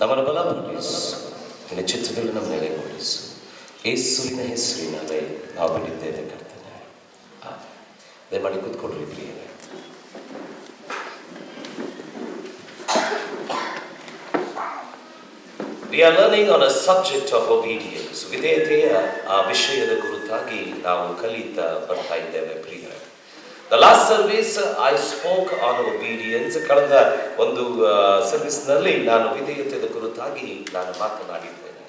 ನಮ್ಮನ್ನು ಬಲಪಡಿಸು, ನಿನ್ನ ಚಿತ್ರದಲ್ಲಿ ನಮ್ಮ ನೆಲೆಗೊಳಿಸು. ಯೇಸುವಿನ ಹೆಸರಿನಲ್ಲಿ ನಾವು ಬಿಟ್ಟಿದ್ದೇವೆ ಕರ್ತನೆ. ದಯಮಾಡಿ ಕೂತ್ಕೊಡ್ರಿ ಪ್ರಿಯರೇ. We are learning on a subject of obedience. ವಿಧೇಯತೆಯ ಆ ವಿಷಯದ ಕುರಿತಾಗಿ ನಾವು ಕಲಿತಾ ಬರ್ತಾ ಇದ್ದೇವೆ ಪ್ರಿಯರೇ. The last service I spoke on obedience. ಕಳೆದ ಒಂದು ಸರ್ವಿಸ್ನಲ್ಲಿ ನಾನು ವಿಧೇಯತೆಯ ಕುರಿತಾಗಿ ನಾನು ಮಾತನಾಡಿದ್ದೇನೆ.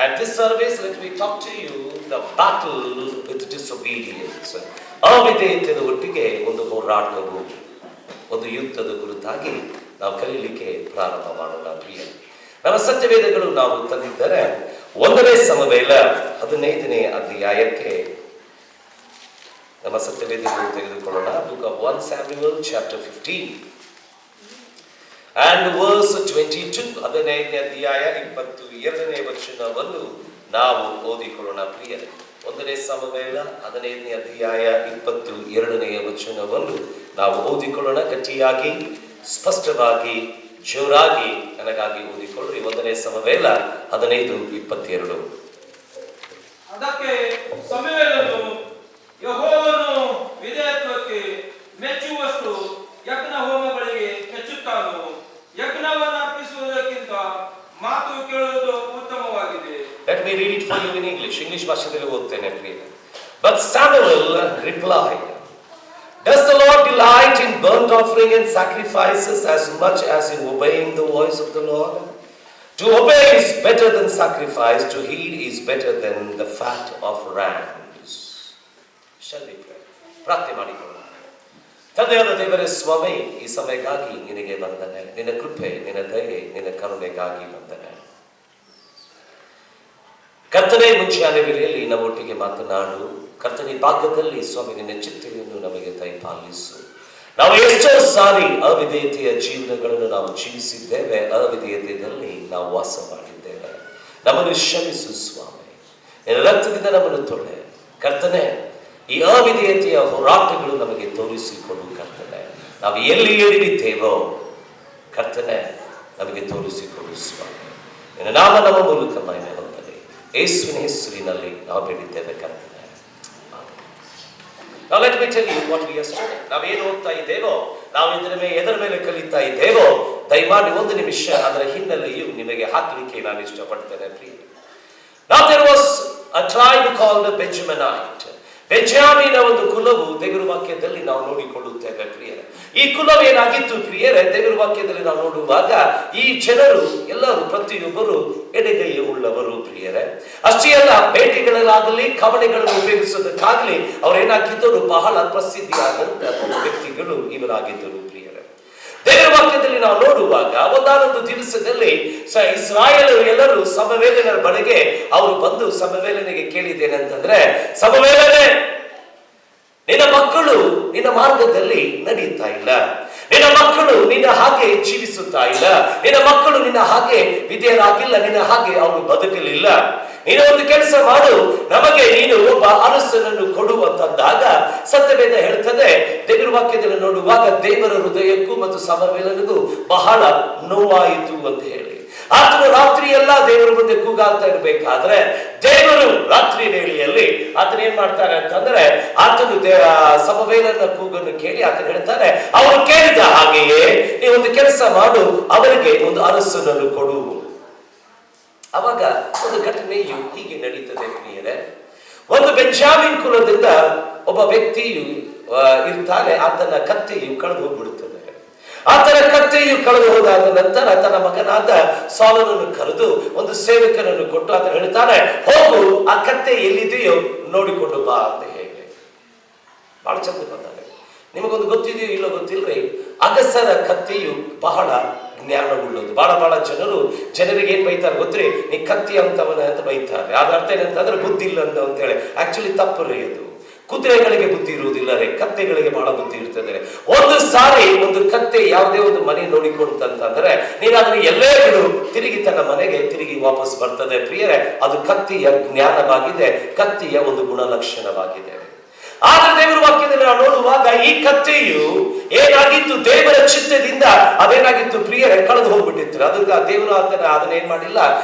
And this service, let me talk to you the battle with disobedience. ಅವಿಧೇಯತೆಯ ಒಟ್ಟಿಗೆ ಒಂದು ಹೋರಾಟವು, ಒಂದು ಯುದ್ಧದ ಕುರಿತಾಗಿ ನಾವು ಕಲಿಯಲಿಕ್ಕೆ ಪ್ರಾರಂಭ ಮಾಡೋಣ ಪ್ರಿಯರೇ. ನಮ್ಮ ಸತ್ಯವೇದಗಳು ನಾವು ತಂದಿದ್ದರೆ 1ನೇ ಸಮುವೇಲ 15ನೇ ಅಧ್ಯಾಯಕ್ಕೆ ನಮ್ಮ ಸತ್ಯವೇದಗಳು ತೆಗೆದುಕೊಳ್ಳೋಣ. Book of 1 Samuel chapter 15 and verse 22. 15ನೇ ಅಧ್ಯಾಯ 22ನೇ ವಚನವನ್ನು ನಾವು ಓದಿಕೊಳ್ಳೋಣ ಪ್ರಿಯರೇ. 1ನೇ ಸಮುವೇಲ 15ನೇ ಅಧ್ಯಾಯ 22ನೇ ವಚನವನ್ನು ನಾವು ಓದಿಕೊಳ್ಳೋಣ. ಗಟ್ಟಿಯಾಗಿ, ಸ್ಪಷ್ಟವಾಗಿ, ಜೋರಾಗಿ ನನಗಾಗಿ ಓದಿಕೊಳ್ಳ್ರಿ. 1ನೇ ಸಮುವೇಲ 15:22. ಅದಕ್ಕೆ ಸಮುವೇಲನು ಯೆಹೋವನು ವಿಧೇಯತ್ವಕ್ಕೆ ಮೆಚ್ಚುವಷ್ಟು ಯಜ್ಞ ಹೋಮಗಳಿಗೆ ಮೆಚ್ಚುತ್ತಾನು. ಯಜ್ಞವನ್ನು ಅರ್ಪಿಸುವುದಕ್ಕಿಂತ ಮಾತು ಕೇಳುವುದು ಉತ್ತಮವಾಗಿದೆ. Let me read it for you in English. English ಭಾಷೆಯಲ್ಲಿ ಓದ್ತೇನೆ ಪ್ರಿಯರೇ. But Samuel replied, Does the Lord delight in burnt offering and sacrifices as much as in obeying the voice of the Lord? To obey is better than sacrifice, to heed is better than the fat of rams. Shall we pray? ಪ್ರಾರ್ಥನೆ ಮಾಡಿಕೊಳ್ಳೋಣ. ತಂದೆಯಾದ ದೇವರೇ ಸ್ವಾಮಿ, ಈ ಸಮಯಕ್ಕಾಗಿ ನಿನಗೆ ವಂದನೆ. ನಿನ್ನ ಕೃಪೆ, ನಿನ್ನ ದಯೆ, ನಿನ್ನ ಕರುಣೆಗಾಗಿ ವಂದನೆ. ಕರ್ತನೆ, ಮುಂಜಾನೆ ವೇಳೆಯಲ್ಲಿ ನಮ್ಮೊಟ್ಟಿಗೆ ಮಾತನಾಡು. ಕರ್ತನೆ, ಭಾಗ್ಯದಲ್ಲಿ ಸ್ವಾಮಿ ನಿನ್ನ ಚಿತ್ತವನ್ನು ನಮಗೆ ದಯಪಾಲಿಸು. ನಾವು ಎಷ್ಟೋ ಸಾರಿ ಅವಿಧೇಯತೆಯ ಜೀವನಗಳನ್ನು ನಾವು ಜೀವಿಸಿದ್ದೇವೆ, ಅವಿಧೇಯತೆಯಲ್ಲಿ ನಾವು ವಾಸ ಮಾಡಿದ್ದೇವೆ. ನಮ್ಮನ್ನು ಕ್ಷಮಿಸು ಸ್ವಾಮಿ, ನಿನ್ನ ರಕ್ತದಿಂದ ನಮ್ಮನ್ನು ತೊಳೆ. ಕರ್ತನೆ, ಈ ಅವಿಧೇಯತೆಯ ಹೋರಾಟಗಳು ನಮಗೆ ತೋರಿಸಿಕೊಡು. ಕರ್ತನೆ, ನಾವು ಎಲ್ಲಿ ಎಳಿದಿದ್ದೇವೋ ಕರ್ತನೆ ನಮಗೆ ತೋರಿಸಿಕೊಡು ಸ್ವಾಮಿ. ನಿನ್ನ ನಾಮ ನಮ್ಮ ಮೂಲಕ ಮಹಿಮೆ ಹೊಂದಲಿ. ಯೇಸುವಿನ ಹೆಸರಿನಲ್ಲಿ ನಾವು ಬೇಡಿದ್ದೇವೆ ಕರ್ತನೆ. Now let me tell you what we are studying. ನಾವೇನು ಓದ್ತಾ ಇದ್ದೇವೋ, ನಾವು ಎದರ ಮೇಲೆ ಕಲಿತಾ ಇದ್ದೇವೋ, ದಯಮಾಡಿ 1 ನಿಮಿಷ ಅದರ ಹಿನ್ನೆಲೆಯು ನಿಮಗೆ ಹಾಕಲಿಕ್ಕೆ ನಾನು ಇಷ್ಟಪಡ್ತೇನೆ ಪ್ರಿಯರೇ. Now there was a tribe called Benjaminite. ಬೆಂಜಾಮಿನ ಒಂದು ಕುಲವು ದೇವರ ವಾಕ್ಯದಲ್ಲಿ ನಾವು ನೋಡಿಕೊಳ್ಳುತ್ತೇವೆ ಪ್ರಿಯರೇ. ಈ ಕುಲವೇನಾಗಿತ್ತು ಪ್ರಿಯರೇ? ದೇವರ ವಾಕ್ಯದಲ್ಲಿ ನಾವು ನೋಡುವಾಗ ಈ ಜನರು ಎಲ್ಲರೂ ಪ್ರತಿಯೊಬ್ಬರು ಎಡಗೈ ಉಳ್ಳವರು ಪ್ರಿಯರೇ. ಅಷ್ಟೇ ಅಲ್ಲ, ಬೇಟೆಗಳಲ್ಲಾಗಲಿ ಕವಣೆಗಳನ್ನು ಉಪಯೋಗಿಸೋದಕ್ಕಾಗಲಿ ಅವರೇನಾಗಿದ್ದರು? ಬಹಳ ಪ್ರಸಿದ್ಧಿಯಾದಂತ ವ್ಯಕ್ತಿಗಳು ಇವರಾಗಿದ್ದರು ಪ್ರಿಯರೇ. ದೇವರ ವಾಕ್ಯದಲ್ಲಿ ನಾವು ನೋಡುವಾಗ ಒಂದಾನೊಂದು ದಿವಸದಲ್ಲಿ ಇಸ್ರಾಯೇಲರು ಎಲ್ಲರೂ ಸಮವೇಲನ ಬಳಿಗೆ ಅವರು ಬಂದು ಸಮವೇಲನಿಗೆ ಕೇಳಿದ್ದೇನೆಂತಂದ್ರೆ, ಸಮವೇಲನೇ, ನಿನ್ನ ಮಕ್ಕಳು ನಿನ್ನ ಮಾರ್ಗದಲ್ಲಿ ನಡೆಯುತ್ತಾ ಇಲ್ಲ, ನಿನ್ನ ಮಕ್ಕಳು ನಿನ್ನ ಹಾಗೆ ಜೀವಿಸುತ್ತಾ ಇಲ್ಲ, ನಿನ್ನ ಮಕ್ಕಳು ನಿನ್ನ ಹಾಗೆ ವಿಧೇಯರಾಗಿಲ್ಲ, ನಿನ್ನ ಹಾಗೆ ಅವರು ಬದುಕಲಿಲ್ಲ. ನೀನು ಒಂದು ಕೆಲಸ ಮಾಡು, ನಮಗೆ ನೀನು ಒಬ್ಬ ಅರಸನನ್ನು ಕೊಡು ಅಂತಂದಾಗ ಸತ್ಯವೇದ ಹೇಳ್ತದೆ, ದೇವರ ವಾಕ್ಯದಲ್ಲಿ ನೋಡುವಾಗ ದೇವರ ಹೃದಯಕ್ಕೂ ಮತ್ತು ಸಮವೇಲನಿಗೂ ಬಹಳ ನೋವಾಯಿತು ಅಂತ ಹೇಳಿ. ಆತನು ರಾತ್ರಿ ಎಲ್ಲ ದೇವರ ಮುಂದೆ ಕೂಗಾಡ್ತಾ ಇರಬೇಕಾದ್ರೆ ದೇವರು ರಾತ್ರಿ ವೇಳೆಯಲ್ಲಿ ಆತನ ಏನ್ ಮಾಡ್ತಾರೆ ಅಂತಂದ್ರೆ, ಆತನು ಸಮವೇಲನ ಕೂಗನ್ನು ಕೇಳಿ ಆತನು ಹೇಳ್ತಾನೆ, ಅವರು ಕೇಳಿದ ಹಾಗೆಯೇ ನೀವೊಂದು ಕೆಲಸ ಮಾಡು, ಅವರಿಗೆ ಒಂದು ಅರಸನನ್ನು ಕೊಡು. ಅವಾಗ ಒಂದು ಘಟನೆಯು ಹೀಗೆ ನಡೀತದೆ ಪ್ರಿಯರೇ. ಒಂದು ಬೆಂಜಾಮಿನ್ ಕುಲದಿಂದ ಒಬ್ಬ ವ್ಯಕ್ತಿಯು ಇರ್ತಾನೆ, ಆತನ ಕತ್ತೆಯು ಕಳೆದು ಹೋಗ್ಬಿಡುತ್ತದೆ. ಆತನ ಕತ್ತೆಯು ಕಳೆದು ಹೋದಾದ ನಂತರ ತನ್ನ ಮಗನಾದ ಸೌಲನನ್ನು ಕರೆದು ಒಂದು ಸೇವಕನನ್ನು ಕೊಟ್ಟು ಆತನು ಹೇಳ್ತಾನೆ, ಹೋಗು, ಆ ಕತ್ತೆ ಎಲ್ಲಿದೆಯೋ ನೋಡಿಕೊಂಡು ಬಾ ಅಂತ ಹೇಳಿ. ಬಹಳ ಚಂದ ಬಂದಾಗ ನಿಮಗೊಂದು ಗೊತ್ತಿದೆಯೋ ಇಲ್ಲೋ ಗೊತ್ತಿಲ್ರಿ, ಅಗಸರ ಕತ್ತೆಯು ಬಹಳ ಜ್ಞಾನವುಳ್ಳದು. ಬಹಳ ಜನರಿಗೆ ಏನ್ ಬೈತಾರೆ ಗೊತ್ತ್ರಿ? ನೀ ಕತ್ತಿ ಅಂತವನ ಅಂತ ಬೈತಾರೆ. ಅದ ಅರ್ಥ ಏನಂತಂದ್ರೆ ಬುದ್ಧಿ ಇಲ್ಲ ಅಂತ ಹೇಳಿ. ಆಕ್ಚುಲಿ ತಪ್ಪು ಅದು. ಕುದುರೆಗಳಿಗೆ ಬುದ್ಧಿ ಇರುವುದಿಲ್ಲ ರೇ, ಕತ್ತೆಗಳಿಗೆ ಬಹಳ ಬುದ್ಧಿ ಇರ್ತದೆ. ಒಂದು ಸಾರಿ ಒಂದು ಕತ್ತೆ ಯಾವುದೇ ಒಂದು ಮನೆ ನೋಡಿಕೊಂತಂತಂದ್ರೆ ನೀನು ಅದನ್ನ ಎಲ್ಲೇ ಬಿಡು, ತಿರುಗಿ ತನ್ನ ಮನೆಗೆ ತಿರುಗಿ ವಾಪಸ್ ಬರ್ತದೆ ಪ್ರಿಯರೇ. ಅದು ಕತ್ತಿಯ ಜ್ಞಾನವಾಗಿದೆ, ಕತ್ತಿಯ ಒಂದು ಗುಣಲಕ್ಷಣವಾಗಿದೆ. ಆದ್ರೆ ದೇವರ ವಾಕ್ಯದಲ್ಲಿ ನಾವು ನೋಡುವಾಗ ಈ ಕತ್ತೆಯು ಏನಾಗಿತ್ತು, ದೇವರ ಚಿತ್ತದಿಂದ ಅದೇನಾಗಿತ್ತು ಪ್ರಿಯರೇ, ಕಳೆದು ಹೋಗ್ಬಿಟ್ಟಿತ್ತು. ಅದಕ್ಕೆ ದೇವರು ಅದನ್ನ ಏನ್ ಮಾಡಿಲ್ಲ,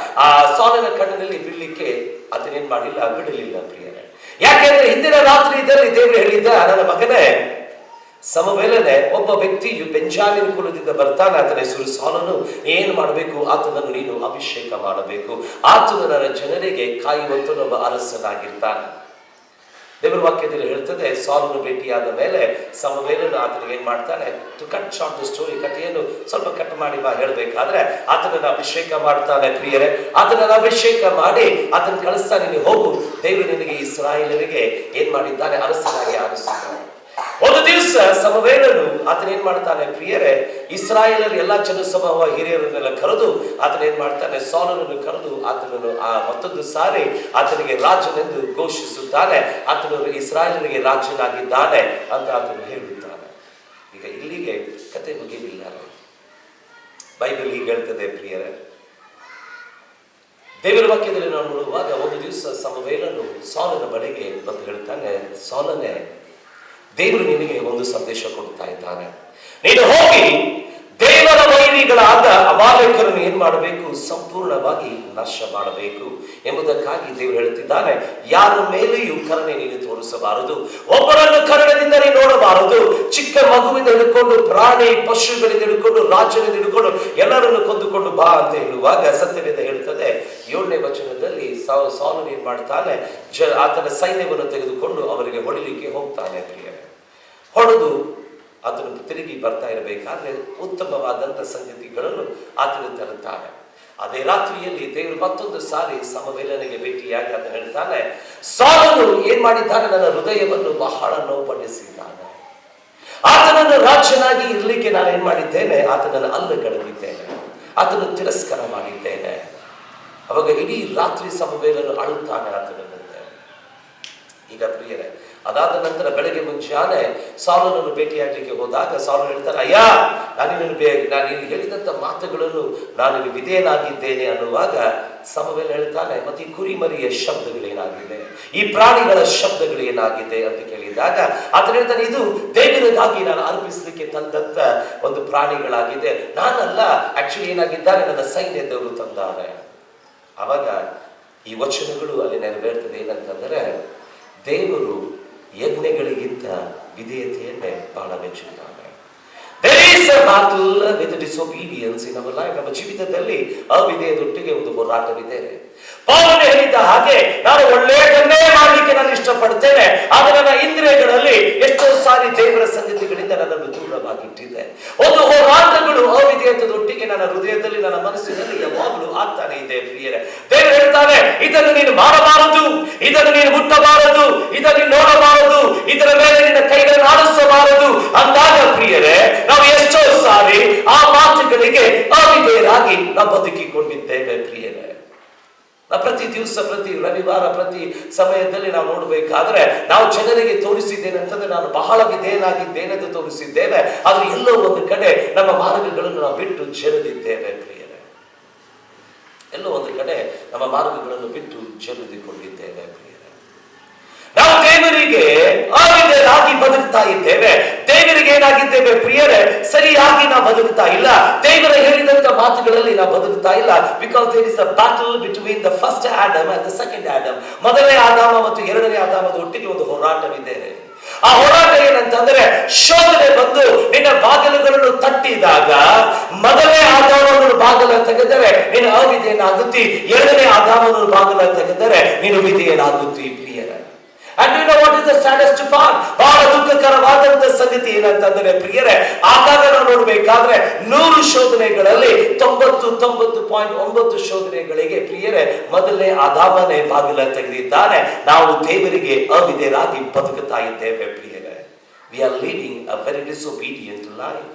ಆ ಸೌಲನ ಕಣ್ಣಿನಲ್ಲಿ ಬೀಳಲಿಕ್ಕೆ ಅದನ್ನೇನ್ ಮಾಡಿಲ್ಲ, ಬಿಡಲಿಲ್ಲ ಪ್ರಿಯರೇ. ಯಾಕೆಂದ್ರೆ ಹಿಂದಿನ ರಾತ್ರಿಯಲ್ಲಿ ದೇವರು ಹೇಳಿದ್ದ, ನನ್ನ ಮಗನೇ ಸಮವೇಲನೆ, ಒಬ್ಬ ವ್ಯಕ್ತಿಯು ಬೆಂಜಾಮಿನ್ ಕುಲದಿಂದ ಬರ್ತಾನೆ, ಆತನ ಹೆಸರು ಸೌಲನು. ಏನ್ ಮಾಡಬೇಕು, ಆತನನ್ನು ನೀನು ಅಭಿಷೇಕ ಮಾಡಬೇಕು. ಆತನು ನನ್ನ ಜನರಿಗೆ ಕಾಯುವಂತನೊಬ್ಬ ಅರಸನಾಗಿರ್ತಾನೆ. ದೇವರ ವಾಕ್ಯದಲ್ಲಿ ಹೇಳ್ತದೆ, ಸೌಲನು ಭೇಟಿಯಾದ ಮೇಲೆ ಸಮವೇಲನು ಆತನಿಗೆ ಏನ್ ಮಾಡ್ತಾನೆ, to cut short the story, ಕಥೆಯನ್ನು ಸ್ವಲ್ಪ ಕಟ್ ಮಾಡಿ ಹೇಳ್ಬೇಕಾದ್ರೆ ಆತನನ್ನು ಅಭಿಷೇಕ ಮಾಡ್ತಾನೆ ಪ್ರಿಯರೇ. ಆತನನ್ನು ಅಭಿಷೇಕ ಮಾಡಿ ಆತನ ಕಳಿಸ್ತಾನೆ, ನೀನು ಹೋಗು, ದೇವರು ನಿನಗೆ ಇಸ್ರಾಯೇಲರಿಗೆ ಏನ್ ಮಾಡಿದ್ದಾನೆ, ಅರಸನಾಗಿ ಆರಿಸಿದ್ದಾನೆ. ಒಂದು ದಿವಸ ಸಮವೇಲನು ಆತನ ಏನ್ ಮಾಡ್ತಾನೆ ಪ್ರಿಯರೇ, ಇಸ್ರಾಯೇಲರ ಎಲ್ಲಾ ಜನಸಮೂಹ ಹಿರಿಯರನ್ನೆಲ್ಲ ಕರೆದು ಆತನ ಏನ್ ಮಾಡ್ತಾನೆ, ಸೌಲನನ್ನು ಕರೆದು ಆತನನ್ನು ಆ ಮತ್ತೊಂದು ಸಾರಿ ಆತನಿಗೆ ರಾಜನೆಂದು ಘೋಷಿಸುತ್ತಾನೆ. ಆತನು ಇಸ್ರಾಯೇಲರಿಗೆ ರಾಜನಾಗಿದ್ದಾನೆ ಅಂತ ಆತನು ಹೇಳುತ್ತಾನೆ. ಈಗ ಇಲ್ಲಿಗೆ ಕತೆ ಮುಗಿಲಿಲ್ಲ. ಬೈಬಲ್ ಹೀಗೆ ಹೇಳ್ತದೆ ಪ್ರಿಯರೇ. ದೇವರ ವಾಕ್ಯದಲ್ಲಿ ನಾವು ನೋಡುವಾಗ ಒಂದು ದಿವಸ ಸಮವೇಲನು ಸೌಲನ ಬಳಿಗೆ ಬಂದು ಹೇಳ್ತಾನೆ, ಸೌಲನೇ, ದೇವರು ನಿನಗೆ ಒಂದು ಸಂದೇಶ ಕೊಡ್ತಾ ಇದ್ದಾನೆ. ನೀನು ಹೋಗಿ ದೇವರ ವೈರಿಗಳಾದ ಅಮಾಲೇಕರನ್ನು ಏನ್ ಮಾಡಬೇಕು, ಸಂಪೂರ್ಣವಾಗಿ ನಾಶ ಮಾಡಬೇಕು ಎಂಬುದಕ್ಕಾಗಿ ದೇವರು ಹೇಳ್ತಿದ್ದಾನೆ, ಯಾರ ಮೇಲೆಯೂ ಕರುಣೆ ನೀನು ತೋರಿಸಬಾರದು, ಒಬ್ಬರನ್ನು ಕರುಣದಿಂದ ನೀನು ನೋಡಬಾರದು. ಚಿಕ್ಕ ಮಗುವಿಂದ ಹಿಡ್ಕೊಂಡು ಪ್ರಾಣಿ ಪಶುಗಳಿಂದ ಹಿಡ್ಕೊಂಡು ರಾಜನಿಂದ ಹಿಡ್ಕೊಂಡು ಎಲ್ಲರನ್ನು ಕೊಂದುಕೊಂಡು ಬಾ ಅಂತ ಹೇಳುವಾಗ ಸತ್ಯವೇದ ಹೇಳ್ತದೆ 7ನೇ ವಚನದಲ್ಲಿ ಸೌಲನು ಏನ್ ಮಾಡ್ತಾನೆ, ಆತನ ಸೈನ್ಯವನ್ನು ತೆಗೆದುಕೊಂಡು ಅವರಿಗೆ ಹೊಡಿಲಿಕ್ಕೆ ಹೋಗ್ತಾನೆ ಪ್ರಿಯರೇ. ಹೊಡೆದು ಆತನು ತಿರುಗಿ ಬರ್ತಾ ಇರಬೇಕಾದ್ರೆ ಉತ್ತಮವಾದಂತ ಸಂಗತಿಗಳನ್ನು ಆತನು ತರುತ್ತಾನೆ. ಅದೇ ರಾತ್ರಿಯಲ್ಲಿ ದೇವರು ಮತ್ತೊಂದು ಸಾರಿ ಸಮವೇಲನಿಗೆ ಭೇಟಿಯಾಗಿ ಆತನು ಹೇಳ್ತಾನೆ, ಸೌಲನು ಏನ್ ಮಾಡಿದ್ದಾನೆ, ನನ್ನ ಹೃದಯವನ್ನು ಬಹಳ ನೋವುಪಡಿಸಿದ್ದಾನೆ. ಆತನನ್ನು ರಾಜನಾಗಿ ಇರ್ಲಿಕ್ಕೆ ನಾನು ಏನ್ ಮಾಡಿದ್ದೇನೆ, ಆತನನ್ನು ಅಲ್ಲಗಳೆದಿದ್ದೇನೆ, ಆತನು ತಿರಸ್ಕಾರ ಮಾಡಿದ್ದೇನೆ. ಅವಾಗ ಇಡೀ ರಾತ್ರಿ ಸಮವೇಲನು ಅಳುತ್ತಾನೆ ಆತನಂತೆ. ಈಗ ಪ್ರಿಯರೇ, ಅದಾದ ನಂತರ ಬೆಳಗ್ಗೆ ಮುಂಜಾನೆ ಸೌಲನನ್ನು ಭೇಟಿಯಾಗಲಿಕ್ಕೆ ಹೋದಾಗ ಸೌಲನು ಹೇಳ್ತಾನೆ, ಅಯ್ಯ, ನಾನು ಹೇಳಿದಂತ ಮಾತುಗಳನ್ನು ನಾನು ವಿಧೇಯನಾಗಿದ್ದೇನೆ ಅನ್ನುವಾಗ ಸಮವೇಲ ಹೇಳ್ತಾನೆ, ಮತ್ತೆ ಈ ಕುರಿಮರಿಯ ಶಬ್ದಗಳೇನಾಗಿದೆ, ಈ ಪ್ರಾಣಿಗಳ ಶಬ್ದಗಳೇನಾಗಿದೆ ಅಂತ ಕೇಳಿದಾಗ ಆತನು ಹೇಳ್ತಾನೆ, ಇದು ದೇವರಿಗಾಗಿ ನಾನು ಅರ್ಪಿಸಲಿಕ್ಕೆ ತಂದಂತ ಒಂದು ಪ್ರಾಣಿಗಳಾಗಿದೆ, ನಾನಲ್ಲ, ಆಕ್ಚುಲಿ ಏನಾಗಿದ್ದಾರೆ, ನನ್ನ ಸೈನ್ಯದವರು ತಂದಾರೆ. ಅವಾಗ ಈ ವಚನಗಳು ಅಲ್ಲಿ ನೆರವೇರ್ತದೆ. ಏನಂತಂದ್ರೆ, ದೇವರು ಯಜ್ಞಗಳಿಗಿಂತ ವಿಧೇಯತೆಯನ್ನೇ ಬಹಳ ಮೆಚ್ಚುತ್ತಾನೆ. There is a battle with disobedience in our life. ನಮ್ಮ ಜೀವಿತದಲ್ಲಿ ಅವಿಧೇಯದೊಟ್ಟಿಗೆ ಒಂದು ಹೋರಾಟವಿದೆ. ಪೌಲನು ಹೇಳಿದ ಹಾಗೆ, ನಾನು ಒಳ್ಳೆಯದನ್ನೇ ಮಾಡಲಿಕ್ಕೆ ನಾನು ಇಷ್ಟಪಡ್ತೇನೆ, ಆದರೆ ನನ್ನ ಇಂದ್ರಿಯಗಳಲ್ಲಿ ಎಷ್ಟೋ ಸಾರಿ ದೇವರ ಸಂಗತಿಗಳಿಂದ ನನ್ನನ್ನು ದೂರವಾಗಿಟ್ಟಿದೆ. ಒಂದು ಹೋರಾಟಗಳು ಅವಿಧೇಯತೆದೊಟ್ಟಿಗೆ ನನ್ನ ಹೃದಯದಲ್ಲಿ, ನನ್ನ ಮನಸ್ಸಿನಲ್ಲಿ ಯಾವಾಗಲೂ ಆಗ್ತಾನೆ ಇದೆ ಪ್ರಿಯರೇ. ದೇವರು ಹೇಳ್ತಾನೆ, ಇದನ್ನು ನೀನು ಮಾಡಬಾರದು, ಇದನ್ನು ನೀನು ಮುಟ್ಟಬಾರದು, ಇದನ್ನು ನೋಡಬಾರದು, ಇದರ ಮೇಲೆ ನಿನ್ನ ಕೈಗಳನ್ನು ಆಡಿಸಬಾರದು ಅಂದಾಗ ಪ್ರಿಯರೇ, ನಾವು ಎಷ್ಟೋ ಸಾರಿ ಆ ಮಾತುಗಳಿಗೆ ಅವಿಧೇಯರಾಗಿ ನಾವು ಬದುಕಿಕೊಂಡಿದ್ದೇವೆ ಪ್ರಿಯರೇ. ಪ್ರತಿ ದಿವಸ, ಪ್ರತಿ ರವಿವಾರ, ಪ್ರತಿ ಸಮಯದಲ್ಲಿ ನಾವು ನೋಡಬೇಕಾದ್ರೆ ನಾವು ಜನರಿಗೆ ತೋರಿಸಿದ್ದೇನೆ ಅಂತಂದ್ರೆ ನಾನು ಬಹಳ ವಿಧೇಯನಾಗಿದ್ದೇನೆ ಅಂತ ತೋರಿಸಿದ್ದೇವೆ. ಆದ್ರೆ ಎಲ್ಲೋ ಒಂದು ಕಡೆ ನಮ್ಮ ಮಾರ್ಗಗಳನ್ನು ನಾವು ಬಿಟ್ಟು ಜರಿದಿದ್ದೇವೆ ಪ್ರಿಯರೇ. ಎಲ್ಲೋ ಒಂದು ಕಡೆ ನಮ್ಮ ಮಾರ್ಗಗಳನ್ನು ಬಿಟ್ಟು ಜರಿದುಕೊಂಡಿದ್ದೇವೆ ಪ್ರಿಯರೇ. ನಾವು ದೇವರಿಗೆ ಅವಿಧೇಯರಾಗಿ ಬದುಕ್ತಾ ಇದ್ದೇವೆ. ದೇವರಿಗೆ ಏನಾಗಿದ್ದೇವೆ ಪ್ರಿಯರೇ, ಸರಿಯಾಗಿ ನಾವು ಬದುಕ್ತಾ ಇಲ್ಲ. ದೇವರ ಹೇಳಿದಂತ ಮಾತುಗಳಲ್ಲಿ ನಾವು ಬದುಕ್ತಾ ಇಲ್ಲ. Because there is a battle between the first Adam and the second Adam. ಮೊದಲನೇ ಆದಾಮ ಮತ್ತು ಎರಡನೇ ಆದಾಮದ ಒಟ್ಟಿಗೆ ಒಂದು ಹೋರಾಟವಿದೆ. ಆ ಹೋರಾಟ ಏನಂತಂದ್ರೆ, ಶೋಧನೆ ಬಂದು ನಿನ್ನ ಬಾಗಿಲುಗಳನ್ನು ತಟ್ಟಿದಾಗ ಮೊದಲನೇ ಆದಾಮನ ಬಾಗಿಲ ತೆಗೆದರೆ ನೀನು ಅವಿಧೇಯನಾಗುತ್ತಿ, ಎರಡನೇ ಆದಾಮನ ಬಾಗಿಲ ತೆಗೆದರೆ ನೀನು ವಿಧೇಯನಾಗುತ್ತಿ ಪ್ರಿಯರೇ. And you know what is the saddest part? ಬಹಳ ದುಃಖಕರವಾದಂತ ಸಂಗತಿ ಏನಂತಂದ್ರೆ ಪ್ರಿಯರೇ, ಆಗಾಗ ನಾವು ನೋಡ್ಬೇಕಾದ್ರೆ 100 ಶೋಧನೆಗಳಲ್ಲಿ 99.9 ಶೋಧನೆಗಳಿಗೆ ಪ್ರಿಯರೇ ಮೊದಲನೇ ಆದಾಮನೇ ಬಾಗಿಲ ತೆಗೆದಿದ್ದಾನೆ. ನಾವು ದೇವರಿಗೆ ಅವಿಧೇಯರಾಗಿ ಬದುಕುತ್ತಾ ಇದ್ದೇವೆ ಪ್ರಿಯರೇ. We are leading a very disobedient life.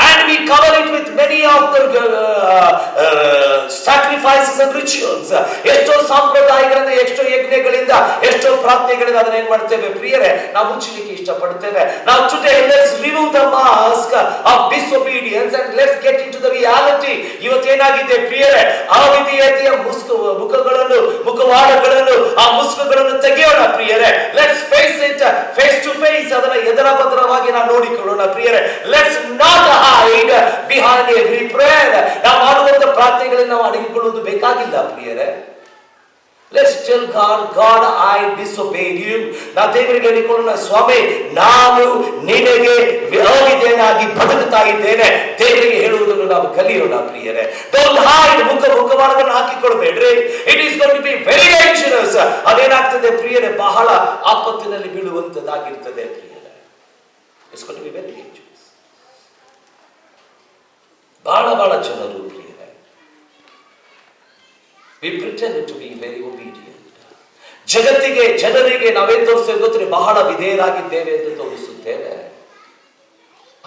And we cover it with many of the sacrifices and rituals. ಎಷ್ಟೋ ಸಂಪ್ರದಾಯಗಳಿಂದ, ಎಷ್ಟೋ ಯಜ್ಞಗಳಿಂದ, ಎಷ್ಟೋ ಪ್ರಾರ್ಥನೆಗಳಿಂದ ಅದನ್ನ ಏನ್ ಮಾಡ್ತೇವೆ ಪ್ರಿಯರೇ, ನಾವು ಮುಚ್ಚಲಿಕ್ಕೆ ಇಷ್ಟಪಡ್ತೇವೆ. Now today let's remove the mask of disobedience and let's get into the reality. ಇವತ್ತೇನಾಗಿದೆ ಪ್ರಿಯರೇ, ಅವಿಧೇಯತೆಯ ಮುಖವಾಡಗಳನ್ನು, ಆ ಮುಸುಕುಗಳನ್ನು ತೆಗೆಯೋಣ ಪ್ರಿಯರೇ. Let's face it face to face. ಅದನ್ನ ಎದರ ಭದ್ರವಾಗಿ ನಾವು ನೋಡಿಕೊಳ್ಳೋಣ ಪ್ರಿಯರೇ. Let's not hide behind every prayer. ನಾವು ಮಾಡುವಂತ ಪ್ರಾರ್ಥನೆಗಳನ್ನು ನಾವು ಅಡಗಿಕೊಳ್ಳುವುದು ಬೇಕಾಗಿಲ್ಲ ಪ್ರಿಯರೇ. Let's tell God, God, I disobeyed you. ನಾವು ದೇವರಿಗೆ ಹೇಳಿಕೊಳ್ಳೋಣ, ಸ್ವಾಮಿ ನಾನು ನಿನಗೆ ಅವಿಧೇಯನಾಗಿ ಬದುಕುತ್ತಾ ಇದ್ದೇನೆ. ದೇವರಿಗೆ ಹೇಳುವುದನ್ನು ನಾವು ಕಲಿಯೋಣ ಪ್ರಿಯರೇ. Don't hide, ಮುಖವಾಡವನ್ನು ಹಾಕಿಕೊಳ್ಬೇಡ್ರಿ. It is going to be very dangerous. ಅದೇನಾಗ್ತದೆ ಪ್ರಿಯರೇ, ಬಹಳ ಆಪತ್ತಿನಲ್ಲಿ ಬೀಳುವಂತದ್ದಾಗಿರ್ತದೆ ಪ್ರಿಯರೇ. It's going to be very dangerous. ಬಹಳ ಜನರು ಪ್ರಿಯರೇ, we pretend to be very obedient. ಜಗತ್ತಿಗೆ ಜನರಿಗೆ ನಾವೇನು ತೋರಿಸ್ತೇವೆ ಗೊತ್ತೇ, ಬಹಳ ವಿಧೇಯರಾಗಿದ್ದೇವೆ ಎಂದು ತೋರಿಸುತ್ತೇವೆ.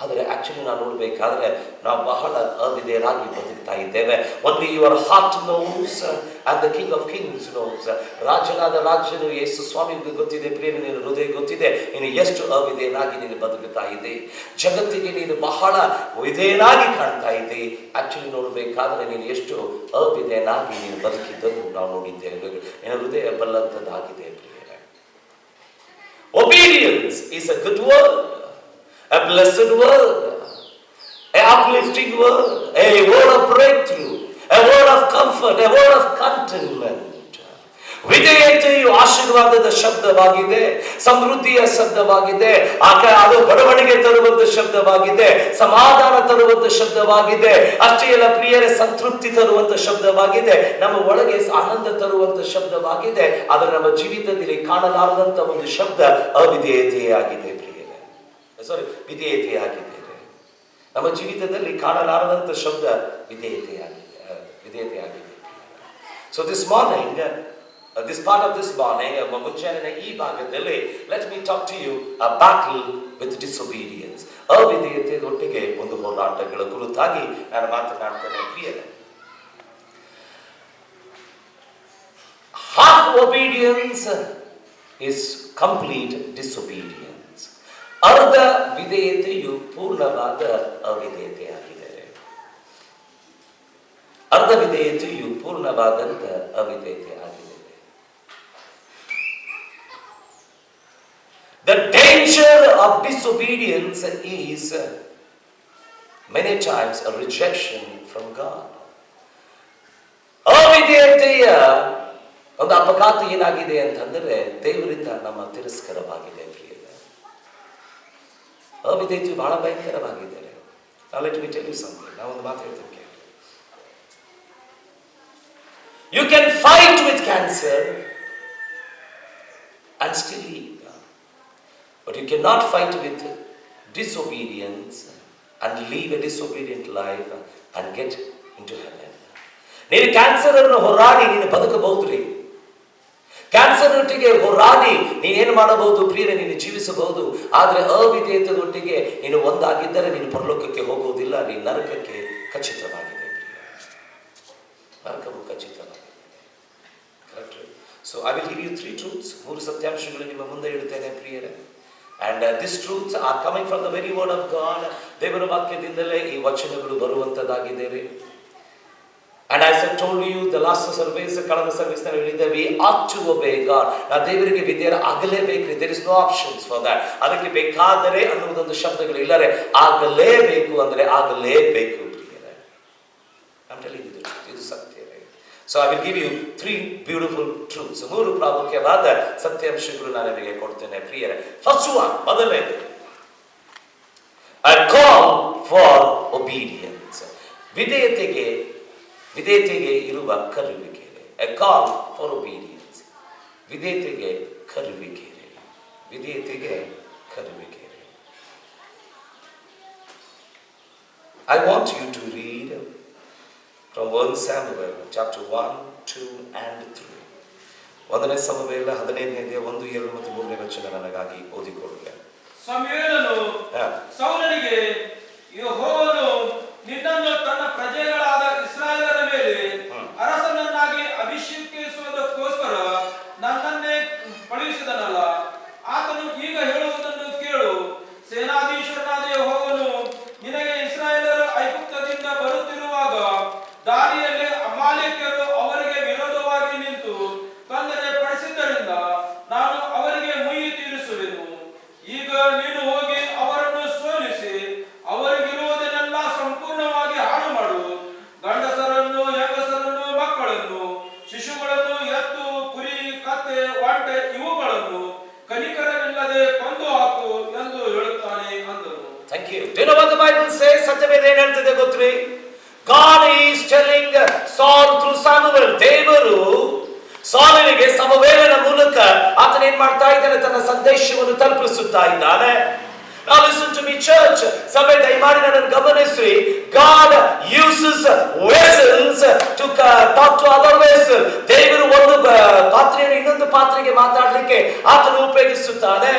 ಆದರೆ ಆಕ್ಚುಲಿ ನಾವು ನೋಡಬೇಕಾದ್ರೆ ನಾವು ಬಹಳ ಅವಿಧೇಯರಾಗಿ ಬದುಕ್ತಾ ಇದ್ದೇವೆ. Only your heart knows and the King of Kings knows. ರಾಜನಾದ ರಾಜನು ಯೇಸು ಸ್ವಾಮಿಗೆ ಗೊತ್ತಿದೆ ಪ್ರಿಯರೇ, ನಿನ್ನ ಹೃದಯ ಗೊತ್ತಿದೆ ನೀನು ಎಷ್ಟು ಅವಿಧೇಯನಾಗಿ ನೀನು ಬದುಕುತ್ತಾ ಇದೆ. ಜಗತ್ತಿಗೆ ನೀನು ಬಹಳ ವಿಧೇಯನಾಗಿ ಕಾಣ್ತಾ ಇದ್ದೆ. ಆಕ್ಚುಲಿ ನೋಡಬೇಕಾದ್ರೆ ನೀನು ಎಷ್ಟು ಅವಿಧೇಯನಾಗಿ ನೀನು ಬದುಕಿದ್ದನ್ನು ನಾವು ನೋಡಿದ್ದೇವೆ. ನಿನ್ನ ಹೃದಯ ಬಲ್ಲಂತದ್ದಾಗಿದೆ ಪ್ರಿಯರೇ. Obedience is a good word, a blessed word, a uplifting word, a word of breakthrough, a word of comfort, a word of contentment. ವಿಧೇಯತೆಯು ಆಶೀರ್ವಾದದ ಶಬ್ದವಾಗಿದೆ, ಸಮೃದ್ಧಿಯ ಶಬ್ದವಾಗಿದೆ, ಅದು ಬಡವಣಿಗೆ ತರುವಂತ ಶಬ್ದವಾಗಿದೆ, ಸಮಾಧಾನ ತರುವಂತ ಶಬ್ದವಾಗಿದೆ. ಅಷ್ಟೇ ಅಲ್ಲ ಪ್ರಿಯರೇ, ಸಂತೃಪ್ತಿ ತರುವಂತ ಶಬ್ದವಾಗಿದೆ, ನಮ್ಮ ಒಳಗೆ ಆನಂದ ತರುವಂತ ಶಬ್ದವಾಗಿದೆ. ಆದರೆ ನಮ್ಮ ಜೀವಿತದಲ್ಲಿ ಕಾಣಲಾರದಂತ ಒಂದು ಶಬ್ದ ಅವಿಧೇಯತೆಯಾಗಿದೆ ಪ್ರಿಯರೇ. ವಿಧೇಯತೆಯಾಗಿದೆ. ನಮ್ಮ ಜೀವಿತದಲ್ಲಿ ಕಾಣಲಾರದಂತ ಶಬ್ದ ವಿಧೇಯತೆಯಾಗಿದೆ. So this morning, this part of this morning, ಮುಂಚಾನೆ ಈ ಭಾಗದಲ್ಲಿ, let me talk to you a battle with disobedience. ಅವಿಧೇಯತೆಯೊಟ್ಟಿಗೆ ಒಂದು ಹೋರಾಟಗಳ ಕುರಿತಾಗಿ ನಾನು ಮಾತನಾಡ್ತೇನೆ ಪ್ರಿಯರೇ. Half obedience is complete disobedience. ಅರ್ಧ ವಿಧೇಯತೆಯು ಪೂರ್ಣವಾದ ಅವಿಧೇಯತೆಯಾಗಿದೆ. ಅರ್ಧ ವಿಧೇಯತೆಯು ಪೂರ್ಣವಾದಂತ ಅವಿಧೇಯತೆಯಾಗಿದೆ. The danger of disobedience is many times a rejection from God. ಅವಿಧೇಯತೆಯ ಒಂದು ಅಪಘಾತ ಏನಾಗಿದೆ ಅಂತಂದ್ರೆ ದೇವರಿಂದ ನಮ್ಮ ತಿರಸ್ಕಾರವಾಗಿದೆ ಪ್ರಿಯರೇ. ಅವಿಧೇಯತೆಯು ಬಹಳ ಭಯಂಕರವಾಗಿದೆ. Now let me tell you something. ನಾವು ಒಂದು ಮಾತು ಹೇಳ್ತೇನೆ. You can fight with cancer and still live. But you cannot fight with disobedience and live a disobedient life and get into heaven. ನೀನು ಕ್ಯಾನ್ಸರ್ ಅನ್ನು ಹೋರಾಡಿ ನೀನು ಬದುಕಬಹುದ್ರಿ. ಕ್ಯಾನ್ಸರ್ ಒಟ್ಟಿಗೆ ಹೋರಾಡಿ ನೀನೇನು ಮಾಡಬಹುದು ಪ್ರಿಯರೇ, ನೀನು ಜೀವಿಸಬಹುದು. ಆದರೆ ಅವಿಧೇಯತೆಯೊಟ್ಟಿಗೆ ನೀನು ಒಂದಾಗಿದ್ದರೆ ನೀನು ಪರಲೋಕಕ್ಕೆ ಹೋಗುವುದಿಲ್ಲ, ನೀನು ನರಕಕ್ಕೆ ಖಚಿತವಾಗಿದೆ ಪ್ರಿಯ. ನರಕವು ಖಚಿತವಾಗಿದೆ. Correct? So I will give you 3 truths. 3 ಸತ್ಯಾಂಶಗಳು ನಿಮ್ಮ ಮುಂದೆ ಇಡುತ್ತೇನೆ ಪ್ರಿಯರೇ. And these truths are coming from the very word of God. ದೇವರ ವಾಕ್ಯದಿಂದಲೇ ಈ ವಚನಗಳು ಬರುವಂತದ್ದಾಗಿದೆ. And as I told you the last service, ಕಳೆದ ಸರ್ವಿಸ್ ನಲ್ಲಿ ಹೇಳಿದ್ದೆ, we ought to obey God. ನಾವು ದೇವರಿಗೆ ವಿಧೇಯರಾಗಲೇಬೇಕು. There is no options for that. ಅದಕ್ಕೆ ಬೇಕಾದರೆ ಅನ್ನುವುದೊಂದು ಶಬ್ದಗಳು ಇಲ್ಲರೆ, ಆಗಲೇಬೇಕು ಅಂದ್ರೆ ಆಗಲೇಬೇಕು ಪ್ರಿಯರೇ. I'm telling you the truth. ಇದು ಸತ್ಯ. So I will give you 3 beautiful truths. 3 ಪ್ರಾಮುಖ್ಯವಾದ ಸತ್ಯಾಂಶಗಳು ನಾನು ನಿಮಗೆ ಕೊಡ್ತೇನೆ ಪ್ರಿಯರೇ. First one, ಮೊದಲನೇದು, a call for obedience. ವಿಧೇಯತೆಗೆ ಇರುವ ಕರೆಯುವಿಕೆ. A call for obedience. ವಿಧೇಯತೆಗೆ ಕರೆಯುವಿಕೆ. I want you to read from 1 Samuel chapter 1, 2 and 3. 1 ಸಮುವೇಲ 15ನೇ 1, 2 ಮತ್ತು 3ನೇ ವಚನ ನನಗಾಗಿ ಓದಿಕೊಳ್ಳುವೆ. ಸಮುವೇಲನು ಸೌಲನಿಗೆ, ಯೆಹೋವನು ನಿನ್ನನ್ನು ತನ್ನ ಪ್ರಜೆಗಳಾದ ಇಸ್ರಾಯೇಲರ ಮೇಲೆ ಅರಸನನ್ನಾಗಿ ಅಭಿಷೇಕಿಸುವುದಕ್ಕೋಸ್ಕರ ನನ್ನನ್ನೇ ಕಳುಹಿಸಿದನಲ್ಲ. ಆತನು ಈಗ ಹೇಳುವುದನ್ನು ಕೇಳು. ಸೇನಾಧೀಶ್ವರನಾದ ಯೆಹೋವನು ನಿನಗೆ ಇಸ್ರಾಯೇಲರು ಐಗುಪ್ತದಿಂದ ಬರುತ್ತಿರುವಾಗ ದಾರಿಯಲ್ಲಿ ಅಮಾಲೇಕ್ಯರು ಅವರಿಗೆ ವಿರೋಧವಾಗಿ ನಿಂತು ತೊಂದರೆ ಪಡಿಸಿದ್ದರಿಂದ God is telling Saul through Samuel, ದೇವರು ಸಾಲನಿಗೆ ಸಮವೇಲನ ಮೂಲಕ ಆತನ ಏನ್ ಮಾಡ್ತಾ ಇದ್ದಾನೆ, ತನ್ನ ಸಂದೇಶವನ್ನು ತಲುಪಿಸುತ್ತಾ ಇದ್ದಾನೆ. Now listen to me, church. ಸಭೆ ದಯಮಾಡಿ ನನ್ನನ್ನು ಗಮನಿಸಿ. God uses vessels to talk to other vessels. ದೇವರು ಒಂದು ಪಾತ್ರೆಯನ್ನು ಇನ್ನೊಂದು ಪಾತ್ರೆಗೆ ಮಾತಾಡಲಿಕ್ಕೆ ಆತನು ಉಪಯೋಗಿಸುತ್ತಾನೆ.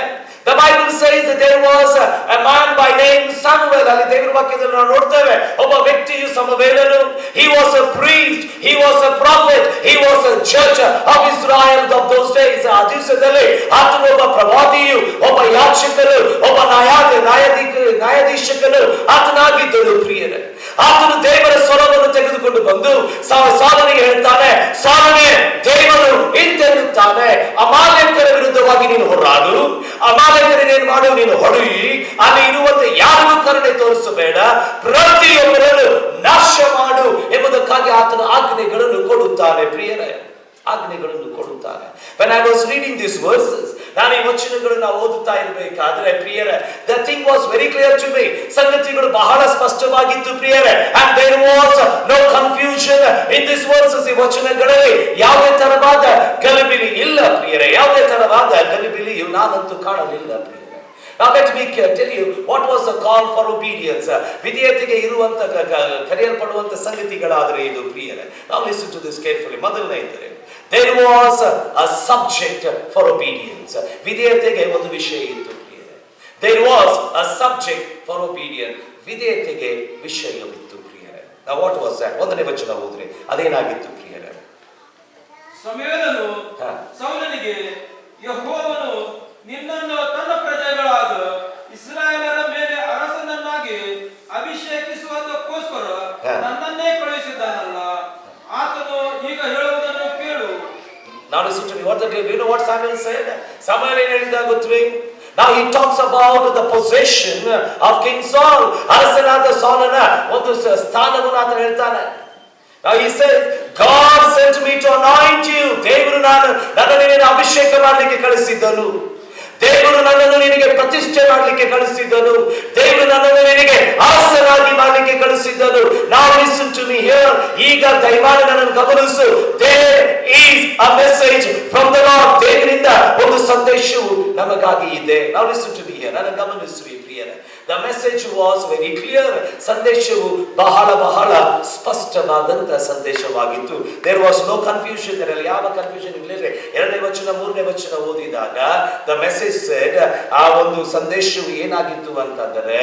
The Bible says that there was a man by name Samuel. ಅಲ್ಲಿ ದೇವರ ವಾಕ್ಯದಲ್ಲಿ ನಾವು ನೋಡ್ತೇವೆ, ಒಬ್ಬ ವ್ಯಕ್ತಿಯು ಸಮವೇಲನು. He was a priest, he was a prophet, he was a judge of Israel of those days. ಆ ದಿವಸದಲ್ಲಿ ಆತನು ಒಬ್ಬ ಪ್ರವಾದಿಯು, ಒಬ್ಬ ಯಾಜಕನು, ಒಬ್ಬ ನ್ಯಾಯಾಧೀಶಕನು ಆತನಾಗಿದ್ದನು ಪ್ರಿಯರೇ. ಆತನು ದೇವರ ಸ್ವರವನ್ನು ತೆಗೆದುಕೊಂಡು ಬಂದು ಸಾಲನಿಗೆ ಹೇಳ್ತಾನೆ, ಸಾಲನೇ, ದೇವರು ಇಂತೆನ್ನುತ್ತಾನೆ, ಅಮಾಲೇಕರ ವಿರುದ್ಧವಾಗಿ ನೀನು ಹೋರಾಡು, ಅಮಾಲೇಕರನ್ನೇನು ಮಾಡು, ನೀನು ಹೊಡೆಯಿ, ಅಲ್ಲಿ ಇರುವಂತೆ ಯಾರಿಗೂ ಕರುಣೆ ತೋರಿಸಬೇಡ, ಪ್ರತಿಯೊಬ್ಬರನ್ನು ನಾಶ ಮಾಡು ಎಂಬುದಕ್ಕಾಗಿ ಆತನ ಆಜ್ಞೆಗಳನ್ನು ಕೊಡುತ್ತಾನೆ ಪ್ರಿಯರೇ, ಆಜ್ಞೆಗಳನ್ನು ಕೊಡುತ್ತಾನೆ. When I was reading these verses, ನಾನು ಈ ವಚನಗಳನ್ನು ಓದುತ್ತಾ ಇರಬೇಕಾದ್ರೆ ಪ್ರಿಯರೇ, the thing was very clear to me. ಸಂಗತಿಗಳು ಬಹಳ ಸ್ಪಷ್ಟವಾಗಿತ್ತು ಪ್ರಿಯರೇ. And there was no confusion in these verses. ಈ ವಚನಗಳಲ್ಲಿ ಯಾವುದೇ ತರವಾದ ಗಲಿಬಿಲಿ ಇಲ್ಲ ಪ್ರಿಯರೇ, ಯಾವುದೇ ತರವಾದ ಗಲಿಬಿಲಿಯು ನಾನಂತೂ ಕಾಣಲಿಲ್ಲ ಪ್ರಿಯರೇ. Now let me tell you what was the call for obedience. ವಿಧೇಯತೆಗೆ ಇರುವಂತ ಕರೆಯಲ್ಪಡುವಂತ ಸಂಗತಿಗಳಾದರೆ ಇದು ಪ್ರಿಯರೇ. Now listen to this carefully. ಮೊದಲನೇ, there was a subject for obedience. ವಿಧೇಯತೆಗೆ ಒಂದು ವಿಷಯ ಇತ್ತು ಪ್ರಿಯರೇ. There was a subject for obedience. ವಿಧೇಯತೆಗೆ ವಿಷಯವಿತ್ತು ಪ್ರಿಯರೇ. Now what was that? ಒಂದನೇ ವಚನ ಓದಿದ್ರೆ ಅದೇನಾಗಿತ್ತು ಪ್ರಿಯರೇ? ಸಮುವೇಲನು ಸೌಲನಿಗೆ, ಯೆಹೋವನು ನಿನ್ನನ್ನು ತನ್ನ ಪ್ರಜೆಗಳಾದ ಇಸ್ರಾಯೇಲರ ಮೇಲೆ ಅರಸನನ್ನಾಗಿ ಅಭಿಷೇಕಿಸುವುದಕ್ಕೋಸ್ಕರ ನನ್ನನ್ನೇ ಕಳುಹಿಸಿದ್ದಾನಲ್ಲ, ಆತನು ಈಗ ಹೇಳುವುದನ್ನು ಕೇಳು. Now listen to me. You know what Samuel said? Samuel ಏನು ಹೇಳಿದ ಗೊತ್ತೇ? Now he talks about the possession of King Saul. ಅರಸನಾದ ಸಾಲನ ಒಂದು ಸ್ಥಾನವನ್ನು ಆತನು ಹೇಳ್ತಾನೆ. Now he said, God sent me to anoint you. ದೇವರು ನನ್ನನ್ನು ಅಭಿಷೇಕ ಮಾಡಲಿಕ್ಕೆ ಕಳಿಸಿದ್ದನು. ದೇವರು ನನ್ನನ್ನು ನಿನಗೆ ಪ್ರತಿಷ್ಠೆ ಮಾಡಲಿಕ್ಕೆ ಕಳಿಸಿದ್ದನು. ದೇವರು ನನ್ನನ್ನು ನಿನಗೆ ಅರಸನಾಗಿ ಮಾಡಲಿಕ್ಕೆ ಕಳಿಸಿದ್ದನು. Now listen to me here. ಈಗ ದಯಮಾಡಿ ನನ್ನನ್ನು ಗಮನಿಸು. There is a message from the Lord. ದೇವರಿಂದ ಒಂದು ಸಂದೇಶವು ನಮಗಾಗಿ ಇದೆ. Now listen to me here. ನನ್ನ ಗಮನಿಸಿ ಪ್ರಿಯರೇ. The message was very clear. ಸಂದೇಶವು ಬಹಳ ಸ್ಪಷ್ಟವಾದಂತ ಸಂದೇಶವಾಗಿತ್ತು. There was no confusion. ಇದರಲ್ಲಿ ಯಾವ ಕನ್ಫ್ಯೂಷನ್ ಇರಲಿಲ್ಲ. ಎರಡನೇ ವಚನ ಮೂರನೇ ವಚನ ಓದಿದಾಗ the message said, ಆ ಒಂದು ಸಂದೇಶವು ಏನಾಗಿತ್ತು ಅಂತಂದರೆ,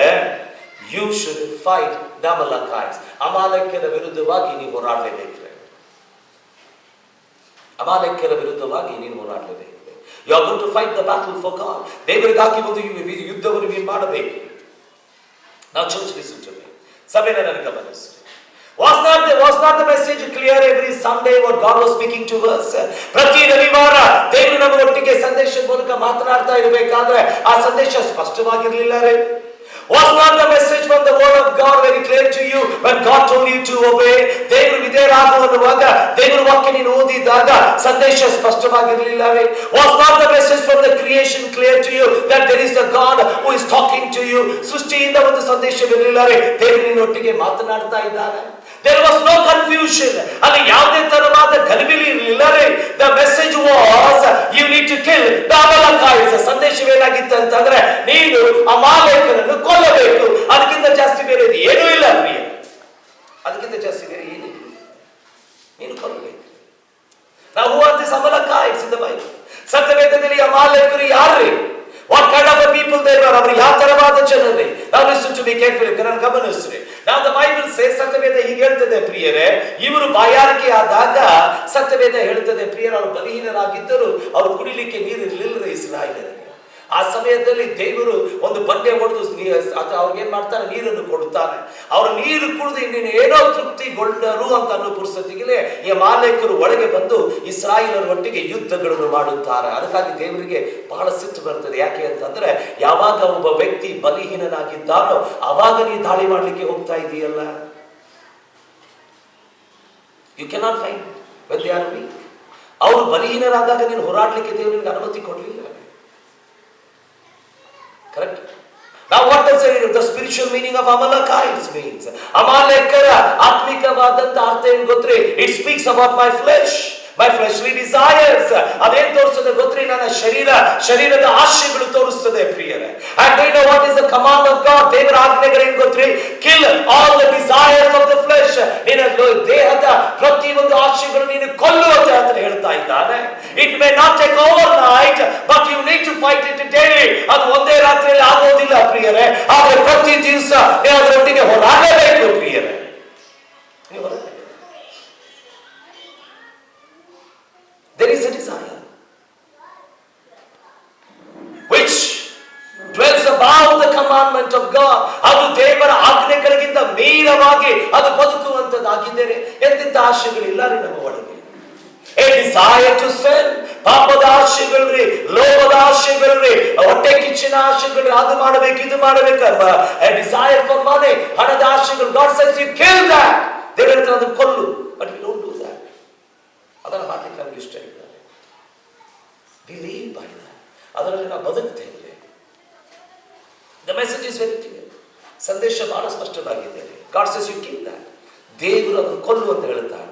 you should fight the Amalekites. ಅಮಾಲೇಕ್ಯರ ವಿರುದ್ಧವಾಗಿ ನೀವು ಹೋರಾಡಲೇಬೇಕು. ಅಮಾಲೇಕ್ಯರ ವಿರುದ್ಧವಾಗಿ ನೀವು ಹೋರಾಡಲೇಬೇಕು. You are going to fight the battle for God. ದೇವರಿಗಾಗಿ ಒಂದು ಯುದ್ಧವನ್ನು ನೀವು ಮಾಡಬೇಕು. Now church, listen to me. ಸಭೆನ ನನಗೆ ಗಮನಿಸಿ. Was not the message clear every Sunday what God was speaking to us? ಪ್ರತಿ ರವಿವಾರ ದೇವರು ನಮ್ಮ ಒಟ್ಟಿಗೆ ಸಂದೇಶದ ಮೂಲಕ ಮಾತನಾಡ್ತಾ ಇರಬೇಕಾದ್ರೆ ಆ ಸಂದೇಶ ಸ್ಪಷ್ಟವಾಗಿರಲಿಲ್ಲ ರೇ? Was not the message from the word of God very clear to you when God told you to obey? ದೇವರು ವಿಧೇಯರಾಗುವಾಗ ದೇವರ ವಾಕ್ಯ ನೀನು ಓದಿದಾಗ ಸಂದೇಶ ಸ್ಪಷ್ಟವಾಗಿರಲಿಲ್ಲವೇ? Was not the message from the creation clear to you that there is a God who is talking to you? ಸೃಷ್ಟಿಯಿಂದ ಒಂದು ಸಂದೇಶವಿರಲಿಲ್ಲವೇ? ದೇವರು ನಿನ್ನೊಟ್ಟಿಗೆ ಮಾತನಾಡ್ತಾ ಇದ್ದಾನೆ. There was no confusion. ಅಲ್ಲಿ ಯಾವುದೇ ತರವಾದ ಗಲಿಬಿಲಿ ಇರಲಿಲ್ಲ ರೇ. The message was you need to kill the Amalekites. ಸಂದೇಶವೇನಾಗಿತ್ತು ಅಂತಂದ್ರೆ ನೀನು ಅಮಾಲೇಕರನ್ನು ಕೊಲ್ಲಬೇಕು. ಅದಕ್ಕಿಂತ ಜಾಸ್ತಿ ಬೇರೆ ಏನೂ ಇಲ್ಲ ಪ್ರಿಯ. ಅದಕ್ಕಿಂತ ಜಾಸ್ತಿ ಬೇರೆ ಏನಿಲ್ಲ. ನೀನು ಕೊಲ್ಲಬೇಕು. Now who are these Amalekites in the Bible? ಸತ್ಯವೇದದಲ್ಲಿ ಅಮಾಲೇಕರು ಯಾರು? What kind of a people they were? ಅವರು ಯಾವ ತರವಾದ ಜನರೇ? Now listen to me carefully. ನನ್ನ ಗಮನಿಸಿ. Now the Bible says, ಸತ್ಯವೇದ ಹೀಗೆ ಹೇಳ್ತದೆ ಪ್ರಿಯರೇ, ಇವರು ಬಾಯಾರಿಕೆ ಆದಾಗ ಸತ್ಯವೇದ ಹೇಳ್ತದೆ ಪ್ರಿಯರೇ, ಅವರು ಬಲಹೀನರಾಗಿದ್ದರು, ಅವರು ಕುಡಿಲಿಕ್ಕೆ ನೀರಿರಲಿಲ್ಲ ಇಸ್ರಾಯೇಲರಿಗೆ. ಆ ಸಮಯದಲ್ಲಿ ದೇವರು ಒಂದು ಬಂಡೆ ಹೊಡೆದು ಅವ್ರಿಗೆ ಏನ್ ಮಾಡ್ತಾನೆ, ನೀರನ್ನು ಕೊಡುತ್ತಾನೆ. ಅವರು ನೀರು ಕುಡಿದು ಇನ್ನೇನು ಏನೋ ತೃಪ್ತಿಗೊಂಡರು ಅಂತ ಅನ್ನೋ ಪುರುಷತ್ತಿಗೆ ಈ ಅಮಾಲೇಕರು ಒಳಗೆ ಬಂದು ಇಸ್ರಾಯೇಲರ ಒಟ್ಟಿಗೆ ಯುದ್ಧಗಳನ್ನು ಮಾಡುತ್ತಾರೆ. ಅದಕ್ಕಾಗಿ ದೇವರಿಗೆ ಬಹಳ ಸಿಟ್ಟು ಬರ್ತದೆ. ಯಾಕೆ ಅಂತಂದ್ರೆ ಯಾವಾಗ ಒಬ್ಬ ವ್ಯಕ್ತಿ ಬಲಹೀನನಾಗಿದ್ದಾನೋ ಆವಾಗ ನೀ ದಾಳಿ ಮಾಡ್ಲಿಕ್ಕೆ ಹೋಗ್ತಾ ಇದೆಯಲ್ಲ. You cannot fight when they are weak. ಅವರು ಬಲಹೀನರಾದಾಗ ನೀನು ಹೋರಾಡ್ಲಿಕ್ಕೆ ದೇವರು ನಿನಗೆ ಅನುಮತಿ ಕೊಡಲಿಲ್ಲ. Correct? Now what does the spiritual meaning of Amalekites means? ಅಮಾಲೇಕರ ಆತ್ಮಿಕ ಲೌಕಿಕವಾದಂತ ಅರ್ಥ ಏನ್ ಗೊತ್ತ್ರಿ? It speaks about my flesh, my fleshly desires. ಅದೇನ್ ತೋರಿಸ್ತದೆ ಗೊತ್ತ್ರಿ? ನನ್ನ ಶರೀರದ ಆಶೆಗಳು ತೋರಿಸ್ತದೆ ಪ್ರಿಯರೇ. And do you know what is the command of God? ದೇವರ ಆಜ್ಞೆಗಳೇನು ಗೊತ್ತ್ರಿ? Kill all the desires of the flesh. ನಿನ್ನ ದೇಹದ ಪ್ರತಿಯೊಂದು ಆಶೆಗಳು ನೀನು ಕೊಲ್ಲು ಅಂತ ಆತನು ಹೇಳ್ತಾ ಇದ್ದಾನೆ. It may not take overnight, but you need to fight it daily. ಅದು ಒಂದೇ ರಾತ್ರಿಯಲ್ಲಿ ಆಗೋದಿಲ್ಲ ಪ್ರಿಯರೇ, ಆದರೆ ಪ್ರತಿ ದಿವಸ ನೀವು ಅದರೊಟ್ಟಿಗೆ ಹೋರಾಡಬೇಕು ಪ್ರಿಯರೇ. ನೀವು there is a desire which dwells above the commandment of God. ಅದು ದೇವರ ಆಜ್ಞೆಗಳಿಗಿಂತ ಮೀರವಾಗಿ ಅದು ಬದುಕುವಂತದ್ದಾಗಿದ್ದರೆ ಎಂತೆಂಥ ಆಶೆಗಳಿಲ್ಲ ರೀ ನಮ್ಮ ಒಳಗೆ. a desire to sin, ಪಾಪದ ಆಶೆಗಳ್ರಿ, ಲೋಭದ ಆಶೆಗಳ್ರಿ, ಹೊಟ್ಟೆ ಕಿಚ್ಚಿನ ಆಶೆಗಳು, ಅದು ಮಾಡಬೇಕು ಇದು ಮಾಡಬೇಕು, a desire for money, ಹಣದ ಆಶೆಗಳು. God says you kill that. ದೇವರ ಹತ್ರ ಅದನ್ನು ಕೊಲ್ಲು. but we don't do that. ಅದನ್ನು ಮಾಡಲಿಕ್ಕೆ ನಮ್ಗೆ ಇಷ್ಟ ಇಲ್ಲ. Believe by that. ಅದರಲ್ಲಿ ನಾವು ಬದುಕ್ತೇವೆ. The message is very clear. ಸಂದೇಶ ಬಹಳ ಸ್ಪಷ್ಟವಾಗಿದೆ. God says you kill that. ದೇವರು ಅದನ್ನು ಕೊಲ್ಲು ಅಂತ ಹೇಳ್ತಾನೆ.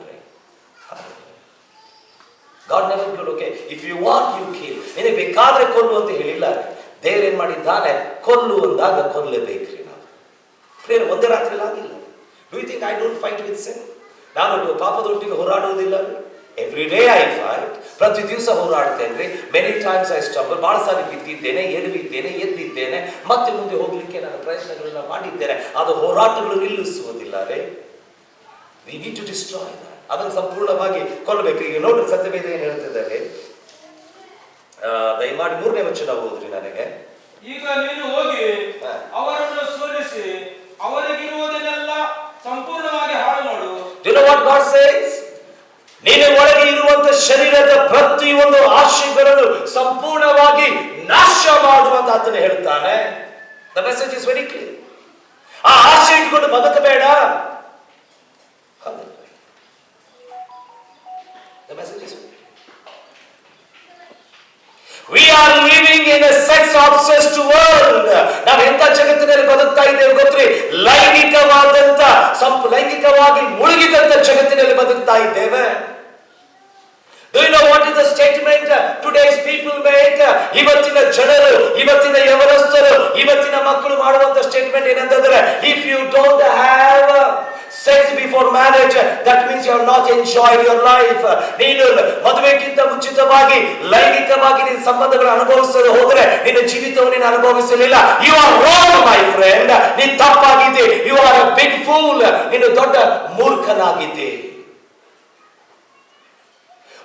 God never told, okay, if you want you kill. ನಿನಗೆ ಬೇಕಾದ್ರೆ ಕೊಲ್ಲು ಅಂತ ಹೇಳಿಲ್ಲ. ದೇವರು ಏನ್ ಮಾಡಿದ್ದಾನೆ? ಕೊಲ್ಲು ಅಂದಾಗ ಕೊಲ್ಲಲೇಬೇಕ್ರಿ ನಾವು. ಪ್ರೇರೆ ಒಂದೇ ರಾತ್ರಿಯಲ್ಲಿ ಆಗಿಲ್ಲ. Do you think I don't fight with sin? ನಾನು ಪಾಪದೊಟ್ಟಿಗೆ ಹೋರಾಡುವುದಿಲ್ಲ. Every day I fight. ಪ್ರತಿ ದಿವಸ ಹೋರಾಡ್ತೇನೆ. Many times I stumble. ಬಹಳ ಸಾರಿ ಬಿದ್ದಿದ್ದೇನೆ, ಎದ್ದಿದ್ದೇನೆ, ಮತ್ತೆ ಮುಂದೆ ಹೋಗ್ಲಿಕ್ಕೆ ನಾನು ಪ್ರಯತ್ನಗಳನ್ನ ಮಾಡಿದ್ದೇನೆ. ಅದು ಹೋರಾಟಗಳು ನಿಲ್ಲಿಸುವುದಿಲ್ಲ ರೇ. We need to destroy that. ಅದನ್ನು ಸಂಪೂರ್ಣವಾಗಿ ಕೊಲ್ಲಬೇಕು. ಈಗ ನೋಡ್ರಿ, ಸತ್ಯವೇದ ಏನ್ ಹೇಳ್ತಿದ್ದಾರೆ? ದಯಮಾಡಿ 3ನೇ ವಚನ ಓದ್ರಿ ನನಗೆ. ಈಗ ನೀನು ಹೋಗಿ ಅವರನ್ನು ಸೋಲಿಸಿ ಅವರಿಗಿರುವುದನ್ನೆಲ್ಲ ಸಂಪೂರ್ಣವಾಗಿ ಹಾಳು ಮಾಡು. Do you know what God says? ನಿನ್ನ ಒಳಗೆ ಇರುವಂತ ಶರೀರದ ಪ್ರತಿಯೊಂದು ಆಶೆಗಳನ್ನು ಸಂಪೂರ್ಣವಾಗಿ ನಾಶ ಮಾಡುವಂತ ಆತನು ಹೇಳ್ತಾನೆ. The message is very clear. ಆ ಆಶೆ ಇಟ್ಕೊಂಡು ಬದುಕಬೇಡ. The message is very clear. We are living in a sex obsessed world. ನಾವು ಎಂತ ಜಗತ್ತಿನಲ್ಲಿ ಬದುಕ್ತಾ ಇದ್ದೇವೆ ಗೊತ್ತ್ರಿ? ಲೈಂಗಿಕವಾಗಿ ಮುಳುಗಿದಂತ ಜಗತ್ತಿನಲ್ಲಿ ಬದುಕ್ತಾ ಇದ್ದೇವೆ. Do you know what is the statement today's people make? ಇವತ್ತಿನ ಜನರು, ಇವತ್ತಿನ ಯವನಸ್ಥರು, ಇವತ್ತಿನ ಮಕ್ಕಳು ಮಾಡುವಂತ ಸ್ಟೇಟ್ಮೆಂಟ್ ಏನಂತಂದ್ರೆ, if you don't have sex before marriage, that means you have not enjoyed your life. ನೀನು ಮದುವೆಗಿಂತ ಮುಂಚಿತವಾಗಿ ಲೈಂಗಿಕವಾಗಿ ನಿನ್ನ ಸಂಬಂಧಗಳನ್ನು ಅನುಭವಿಸಲು ಹೋದ್ರೆ ನಿನ್ನ ಜೀವಿತವನ್ನು ನೀನು ಅನುಭವಿಸಲಿಲ್ಲ. You are wrong my friend. ನೀನು ತಪ್ಪಾಗಿದೆ. You are a big fool. ನೀನು ದೊಡ್ಡ ಮೂರ್ಖನಾಗಿದ್ದೆ.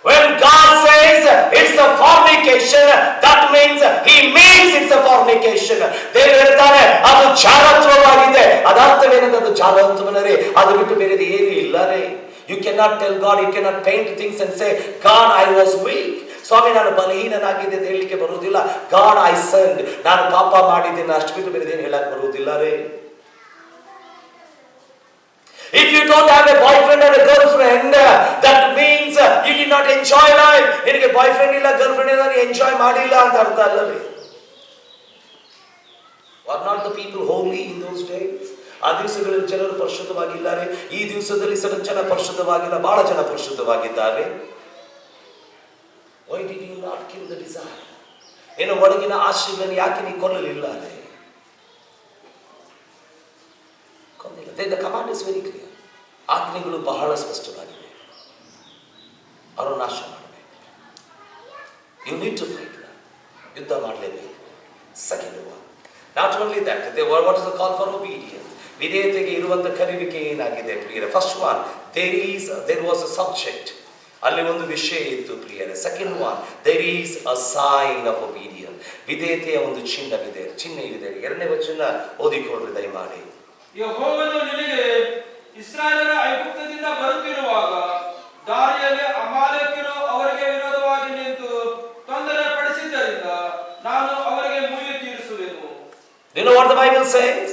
When God says it's a fornication, that means He means it's a fornication. ದೇವರು ಹೇಳ್ತಾನೆ ಅದು ಜಾರತ್ವವಾಗಿದೆ. ಅದಾರ್ಥವೇನಂದ್ರೆ ಅದು ಜಾರತ್ವವೇ, ಅದು ಬಿಟ್ಟು ಬೇರೆದು ಏನೂ ಇಲ್ಲ ರೇ. You cannot tell God, you cannot paint things and say, God, I was weak. ಸ್ವಾಮಿ ನಾನು ಬಲಹೀನನಾಗಿದ್ದೆ ಅಂತ ಹೇಳಲಿಕ್ಕೆ ಬರುವುದಿಲ್ಲ. God, I sinned. ನಾನು ಪಾಪ ಮಾಡಿದ್ದೇನೆ, ಅಷ್ಟು ಬಿಟ್ಟು ಬೇರೆದು ಏನು ಹೇಳಕ್ಕೆ ಬರುವುದಿಲ್ಲ ರೇ. If you don't have a boyfriend or a girlfriend, that means you did not enjoy life. ನಿನಗೆ ಬಾಯ್ಫ್ರೆಂಡ್ ಇಲ್ಲ, ಗರ್ಲ್ಫ್ರೆಂಡ್ ಇಲ್ಲ, ನೀನು ಎಂಜಾಯ್ ಮಾಡಿಲ್ಲ ಅಂತ ಅರ್ಥ ಅಲ್ಲವೇ? Were not the people holy in those days? ಆ ದಿವಸಗಳಲ್ಲಿ ಜನರು ಪರಿಶುದ್ಧವಾಗಿದ್ದಾರೆ. ಈ ದಿವಸದಲ್ಲಿ ಸ್ವಲ್ಪ ಜನ ಪರಿಶುದ್ಧವಾಗಿಲ್ಲ, ಬಹಳ ಜನ ಪರಿಶುದ್ಧವಾಗಿದ್ದಾರೆ. Why did you not kill the desire? ನಿನ್ನ ಒಳಗಿನ ಆಶೆಗಳನ್ನು ಯಾಕೆ ನೀ ಕೊಲ್ಲಲಿಲ್ಲ? The command is very clear. ಆಜ್ಞೆಗಳು ಬಹಳ ಸ್ಪಷ್ಟವಾಗಿದೆ. ಅವರು ನಾಶ ಮಾಡಬೇಕು. You need to fight that. ಯುದ್ಧ ಮಾಡಲೇಬೇಕು. Second one, not only that, what is the call for obedience? ವಿಧೇಯತೆಗೆ ಇರುವಂತ ಕರೆಯುವಿಕೆ ಏನಾಗಿದೆ ಪ್ರಿಯರೇ? First one, there was a subject. ಅಲ್ಲಿ ಒಂದು ವಿಷಯ ಇತ್ತು ಪ್ರಿಯರೇ. Second one, there is a sign of obedience. ವಿಧೇಯತೆಯ ಒಂದು ಚಿಹ್ನೆವಿದೆ. 2ನೇ ವಚನ ಓದಿಕೊಳ್ಳ್ರಿ ದಯಮಾಡಿ. ಯೆಹೋವನು ನಿನಗೆ ಇಸ್ರಾಯೇಲರ ಐಗುಪ್ತದಿಂದ ಬರುತ್ತಿರುವಾಗ ದಾರಿಯಲ್ಲಿ ಅಮಾಲೇಕ್ಯರು ಅವರಿಗೆ ವಿರೋಧವಾಗಿ ನಿಂತು ತೊಂದರೆ ಪಡಿಸಿದ್ದರಿಂದ ನಾನು ಅವರಿಗೆ ಮುಯ್ಯಿ ತೀರಿಸುವೆನು. You know what the Bible says?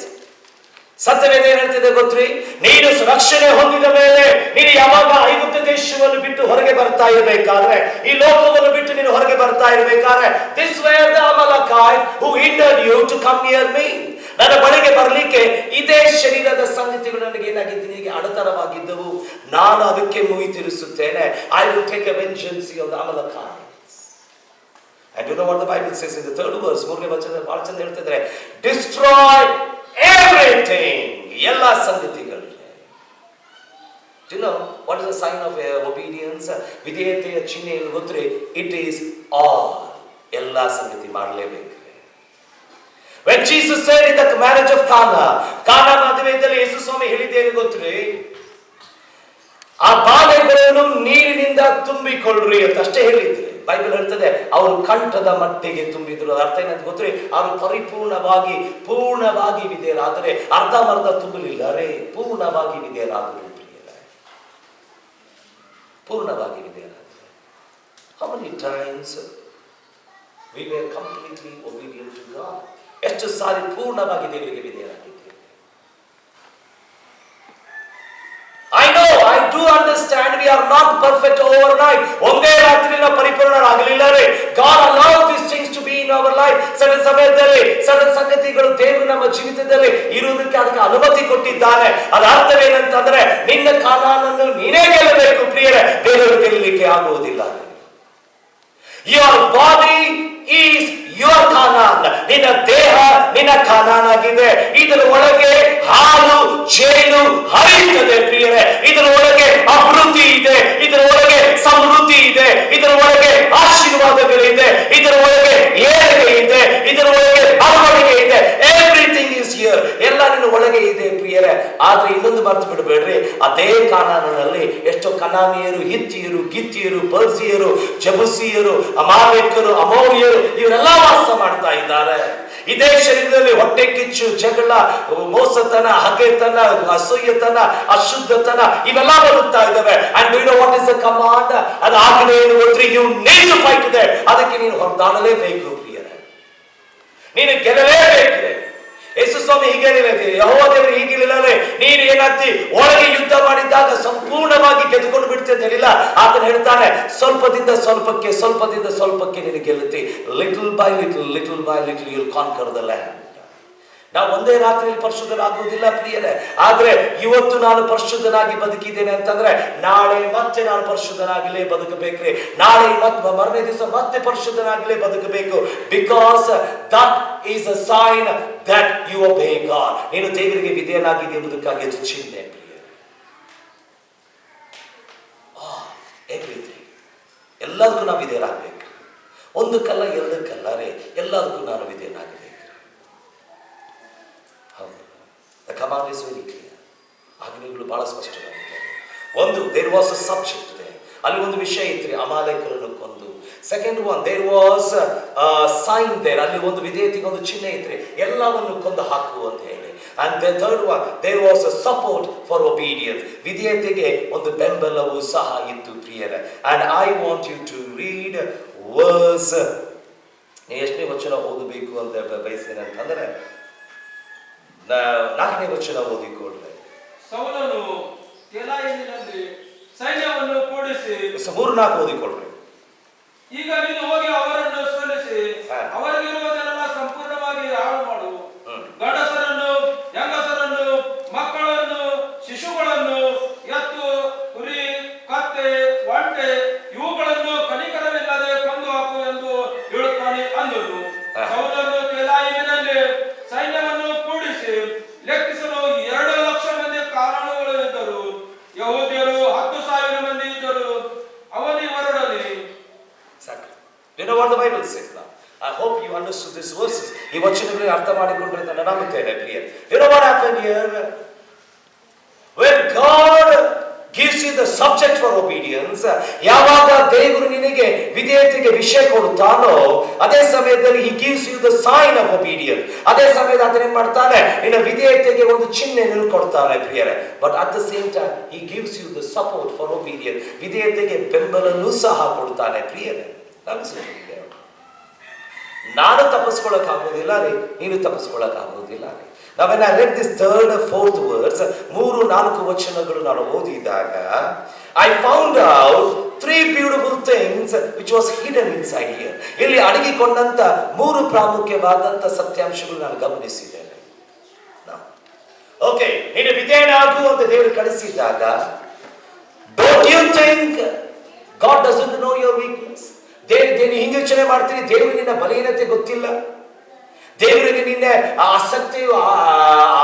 ಸತ್ಯವೇದ ಏನು ಹೇಳ್ತಿದೆ ಗೊತ್ತ್ರಿ? ನೀನು ರಕ್ಷಣೆ ಹೊಂದಿದ ಮೇಲೆ ನೀನು ಯಾವಾಗ ಐಗುಪ್ತ ದೇಶವನ್ನು ಬಿಟ್ಟು ಹೊರಗೆ ಬರ್ತಾ ಇರಬೇಕಾದ್ರೆ, ಈ ಲೋಕವನ್ನು ಬಿಟ್ಟು ನೀನು ಹೊರಗೆ ಬರ್ತಾ ಇರಬೇಕಾದ್ರೆ, this were the Amalekites who hindered you to come near me. ನನ್ನ ಬಳಿಗೆ ಬರಲಿಕ್ಕೆ ಇದೇ ಶರೀರದ ಸಂಗತಿಗಳು ನನಗೆ ಏನಾಗಿದ್ದೀನಿ ಅಡತರವಾಗಿದ್ದವು. ನಾನು ಅದಕ್ಕೆ ಮುಗಿ ತಿರುಗಿಸುತ್ತೇನೆ. I will take a vengeance on the Amalekites. And you know what the Bible says in the third verse, ಮೂರನೇ ವಚನದಲ್ಲಿ ಬಹಳ ಚಂದ ಹೇಳ್ತಿದ್ರೆ, destroy everything, ಎಲ್ಲ ಸಂಗತಿಗಳು. Do you know what is the sign of obedience? ವಿಧೇಯತೆಯ ಚಿಹ್ನೆ ಏನು ಗೊತ್ತೇ? It is all, ಎಲ್ಲ ಸಂಗತಿ ಮಾಡಲೇಬೇಕು. When Jesus said in the marriage of Cana ಮದುವೆಯಲ್ಲಿ ಯೇಸು ಸ್ವಾಮಿ ಹೇಳಿದ್ದೇನು ಗೊತ್ತೇ? ಆ ಬಾಲೆಗಳನ್ನು ನೀರಿನಿಂದ ತುಂಬಿಕೊಳ್ಳ್ರಿ ಅಂತ ಅಷ್ಟೇ ಹೇಳಿದ್ರು. ಬೈಬಲ್ ಹೇಳ್ತದೆ ಅವರು ಕಂಠದ ಮಟ್ಟಿಗೆ ತುಂಬಿದ್ರು. ಅರ್ಥ ಏನಂತ ಗೊತ್ತೇ? ಅವರು ಪೂರ್ಣವಾಗಿ ವಿಧೇಯರಾದರೆ, ಅರ್ಧಮರ್ಧ ತುಂಬಲಿಲ್ಲ ರೇ, ಪೂರ್ಣವಾಗಿ ವಿಧೇಯರಾದರು. ಪೂರ್ಣವಾಗಿ ವಿಧೇಯರಾದರು. How many times we were completely obedient to God? ಎಷ್ಟು ಸಾರಿ ಪೂರ್ಣವಾಗಿ ದೇವರಿಗೆ ವಿಧೇಯರಾಗಿದ್ದೇವೆ? I do understand we are not perfect overnight. ಒಂದೇ ರಾತ್ರಿಯಲ್ಲಿ ನಾವು ಪರಿಪೂರ್ಣರಾಗಲಿಲ್ಲ ರೇ. God allowed these things to be in our life. ಸಣ್ಣ ಸಮಯದಲ್ಲಿ ಸಣ್ಣ ಸಂಗತಿಗಳು ದೇವರು ನಮ್ಮ ಜೀವಿತದಲ್ಲಿ ಇರುವುದಕ್ಕೆ ಅದಕ್ಕೆ ಅನುಮತಿ ಕೊಟ್ಟಿದ್ದಾನೆ. ಅದರ ಅರ್ಥವೇನಂತಂದ್ರೆ, ನಿನ್ನ ಕಾನಾನನ್ನು ನೀನೇ ಗೆಲ್ಲಬೇಕು ಪ್ರಿಯರೇ, ಬೇರೆಯವರು ಗೆಲ್ಲಲಿಕ್ಕೆ ಆಗುವುದಿಲ್ಲ. Your body is your ಕಾನಾನ್. ನಿನ್ನ ದೇಹ ನಿನ್ನ ಕಾನಾನ್ ಆಗಿದೆ. ಇದರ ಒಳಗೆ ಹಾಲು ಜೇನು ಹರಿಯುತ್ತದೆ ಪ್ರಿಯರೇ. ಇದರ ಒಳಗೆ ಅಭಿವೃದ್ಧಿ ಇದೆ, ಇದರ ಒಳಗೆ ಸಮೃದ್ಧಿ ಇದೆ, ಇದರ ಒಳಗೆ ಆಶೀರ್ವಾದಗಳಿದೆ, ಇದರ ಒಳಗೆ ಏಳಿಗೆ ಇದೆ, ಇದರ ಒಳಗೆ ಅರವಣಿಗೆ ಇದೆ. Everything is here. ಎಲ್ಲ ನಿನ್ನ ಒಳಗೆ ಇದೆ ಪ್ರಿಯರೇ. ಆದ್ರೆ ಇನ್ನೊಂದು ಮರೆತು ಬಿಡಬೇಡ್ರಿ, ಅದೇ ಕಾನಾನಿನಲ್ಲಿ ಎಷ್ಟೋ ಕನಾನಿಯರು, ಹಿತ್ತಿಯರು, ಗಿತ್ತಿಯರು, ಪರ್ಸಿಯರು, ಜಬುಸಿಯರು, ಅಮಾಲೇಕರು, ಅಮೋರಿಯರು ಇವರೆಲ್ಲ ವಾಸ ಮಾಡ್ತಾ ಇದ್ದಾರೆ. ಇದೇ ಶರೀರದಲ್ಲಿ ಹೊಟ್ಟೆ ಕಿಚ್ಚು, ಜಗಳ, ಮೋಸತನ, ಹಗೆತನ, ಅಸೂಯತನ, ಅಶುದ್ಧತನ ಇವೆಲ್ಲ ಬರುತ್ತಾ ಇದ್ದಾವೆ. And do you know what is the command? ಅದು ಆಜ್ಞೆ ಏನು ಗೊತ್ತ್ರಿ? You need to fight there. ಅದಕ್ಕೆ ನೀನು ಹೊರದಾಡಲೇಬೇಕು ಪ್ರಿಯರೇ, ನೀನು ಗೆಲ್ಲಲೇಬೇಕು. ಯೇಸು ಸ್ವಾಮಿ ಹೀಗೆ ಹೇಳಿದೆ, ಯೆಹೋವ ದೇವರು ಹೀಗೆ ಹೇಳಿದ್ದಾರೆ, ನೀನು ಏನಾಗ್ತಿ ಒಳಗೆ ಯುದ್ಧ ಮಾಡಿದಾಗ ಸಂಪೂರ್ಣವಾಗಿ ಗೆದ್ದುಕೊಂಡು ಬಿಡ್ತೇನೆ ಹೇಳಿಲ್ಲ. ಆತನು ಹೇಳ್ತಾನೆ, ಸ್ವಲ್ಪದಿಂದ ಸ್ವಲ್ಪಕ್ಕೆ ನೀನು ಗೆಲ್ಲುತ್ತಿ. Little by little you will conquer the land. ನಾವು ಒಂದೇ ರಾತ್ರಿಯಲ್ಲಿ ಪರಿಶುದ್ಧನಾಗುವುದಿಲ್ಲ ಪ್ರಿಯರೇ. ಆದ್ರೆ ಇವತ್ತು ನಾನು ಪರಿಶುದ್ಧನಾಗಿ ಬದುಕಿದ್ದೇನೆ ಅಂತಂದ್ರೆ ನಾಳೆ ಮತ್ತೆ ನಾನು ಪರಿಶುದ್ಧನಾಗಲೇ ಬದುಕಬೇಕ್ರಿ. ನಾಳೆ ಮರನೇ ದಿವಸ ಮತ್ತೆ ಪರಿಶುದ್ಧನಾಗಲೇ ಬದುಕಬೇಕು. Because that is a sign that you obey God. ನೀನು ದೇವರಿಗೆ ವಿಧೇಯನಾಗಿದೆ ಎಂಬುದಕ್ಕಾಗಿ ಅದು ಚಿಹ್ನೆ ಪ್ರಿಯರೇ. ಎವ್ರಿಥಿಂಗ್, ಎಲ್ಲದಕ್ಕೂ ನಾವು ವಿಧೇಯರಾಗಬೇಕು. ಒಂದಕ್ಕಲ್ಲ ಎರಡಕ್ಕಲ್ಲ ರೇ, ಎಲ್ಲದಕ್ಕೂ ನಾನು ವಿಧೇಯನಾಗಬೇಕು. The command is very clear. ಆಜ್ಞೆಗಳು ಬಹಳ ಸ್ಪಷ್ಟವಾಗಿದೆ. ಒಂದು, there was a subject there. ಅಲ್ಲಿ ಒಂದು ವಿಷಯ ಇತ್ತು, ಅಮಾಲೇಕರನ್ನು ಕೊಂದು. Second one, there was a sign there. ಅಲ್ಲಿ ಒಂದು ವಿಧೇಯತೆಗೆ ಒಂದು ಚಿಹ್ನೆ ಇತ್ತು, ಎಲ್ಲವನ್ನು ಕೊಂದು ಹಾಕು ಅಂತ ಹೇಳಿ. And the third one, there was a support for obedience. ವಿಧೇಯತೆಗೆ ಒಂದು ಬೆಂಬಲವೂ ಸಹ ಇತ್ತು ಪ್ರಿಯರೇ. And I want you to read verse, ಎಷ್ಟನೇ ವಚನ ಓದಬೇಕು ಅಂತ ಬಯಸ್ತೇನೆ ಅಂತಂದ್ರೆ 4ನೇ ವಚನ ಓದಿಕೊಳ್ಳಿ. ಸೌಲನು ಕೆಲಾಯಿನಲ್ಲಿ ಸೈನ್ಯವನ್ನು ಕೂಡಿಸಿ 3-4 ಓದಿಕೊಳ್ಳಿ. ಈಗ ನೀನು ಹೋಗಿ ಅವರನ್ನು ಸೋಲಿಸಿ ಅವರಿಗಿರುವುದನ್ನೆಲ್ಲ ಸಂಪೂರ್ಣವಾಗಿ ಹಾಳು ಮಾಡು. ಗಂಡಸರನ್ನು, ಹೆಂಗಸರನ್ನು, ಮಕ್ಕಳನ್ನು, ಶಿಶುಗಳನ್ನು, ಎತ್ತು, ಕುರಿ, ಕತ್ತೆ, ಒಂಟೆ ಇವುಗಳನ್ನು ಕನಿಕರವಿಲ್ಲದೆ ಕೊಂದು ಹಾಕು ಎಂದು ಹೇಳುತ್ತಾನೆ ಅಂದನು. ಸೌಲನು ಕೆಲಾಯಿನಲ್ಲಿ ಸೈನ್ಯವನ್ನು ಕೂಡಿಸಿ ಲೆಕ್ಕಿಸಲು 2,00,000 ಮಂದಿ ಕಾರಣಗಳು ಇದ್ದರು. ಯಹೂದ್ಯರು 10,000 ಮಂದಿ ಇದ್ದರು. ಅವನಿ ಹೊರಡಲಿ. You know what the Bible says now? I hope you understood these verses. ಈ ವಚನಗಳನ್ನು ಅರ್ಥ ಮಾಡಿಕೊಂಡ್ರೆ ಅಂತ ನಾನು ನಂಬುತ್ತೇನೆ ಪ್ರಿಯರೇ. You know what happened here? When God gives you the subject for obedience, ಯಾವಾಗ ದೇವರು ನಿನಗೆ ವಿಧೇಯತೆಗೆ ವಿಷಯ ಕೊಡುತ್ತಾನೋ ಅದೇ ಸಮಯದಲ್ಲಿ he gives you the sign of obedience. ಅದೇ ಸಮಯದಲ್ಲಿ ಆತನ ಏನು ಮಾಡ್ತಾನೆ? ನಿನ್ನ ವಿಧೇಯತೆಗೆ ಒಂದು ಚಿಹ್ನೆಯನ್ನು ಕೊಡ್ತಾನೆ ಪ್ರಿಯರೇ. But at the same time he gives you the support for obedience. ವಿಧೇಯತೆಗೆ ಬೆಂಬಲನೂ ಸಹ ಕೊಡ್ತಾನೆ ಪ್ರಿಯರೇ. ನಾನು ತಪ್ಪಿಸ್ಕೊಳ್ಳೋಕ್ಕಾಗೋದಿಲ್ಲ ರೀ, ನೀನು ತಪ್ಪಿಸ್ಕೊಳ್ಳೋಕ್ಕಾಗೋದಿಲ್ಲ ರೀ. Now when I read this 3rd and 4th words, 3-4 ವಚನಗಳು ನಾನು ಓದಿದಾಗ I found out 3 beautiful things which was hidden inside here. ಇಲ್ಲಿ ಅಡಗಿಕೊಂಡಂತ 3 ಪ್ರಾಮುಖ್ಯವಾದಂತ ಸತ್ಯಾಂಶಗಳು ನಾನು ಗಮನಿಸಿದ್ದೇನೆ. ಓಕೆ, ನೀನು ವಿಧೇಯನಾಗು ಅಂತ ದೇವರು ಕಳಿಸಿದಾಗ, don't you think God doesn't know your weakness? ದೇವರು ಹಿಂಗೆ ಯೋಚನೆ ಮಾಡ್ತೀನಿ, ದೇವರಿಗೆ ನಿನ್ನ ಬಲಹೀನತೆ ಗೊತ್ತಿಲ್ಲ, ದೇವರಿಗೆ ನಿನ್ನ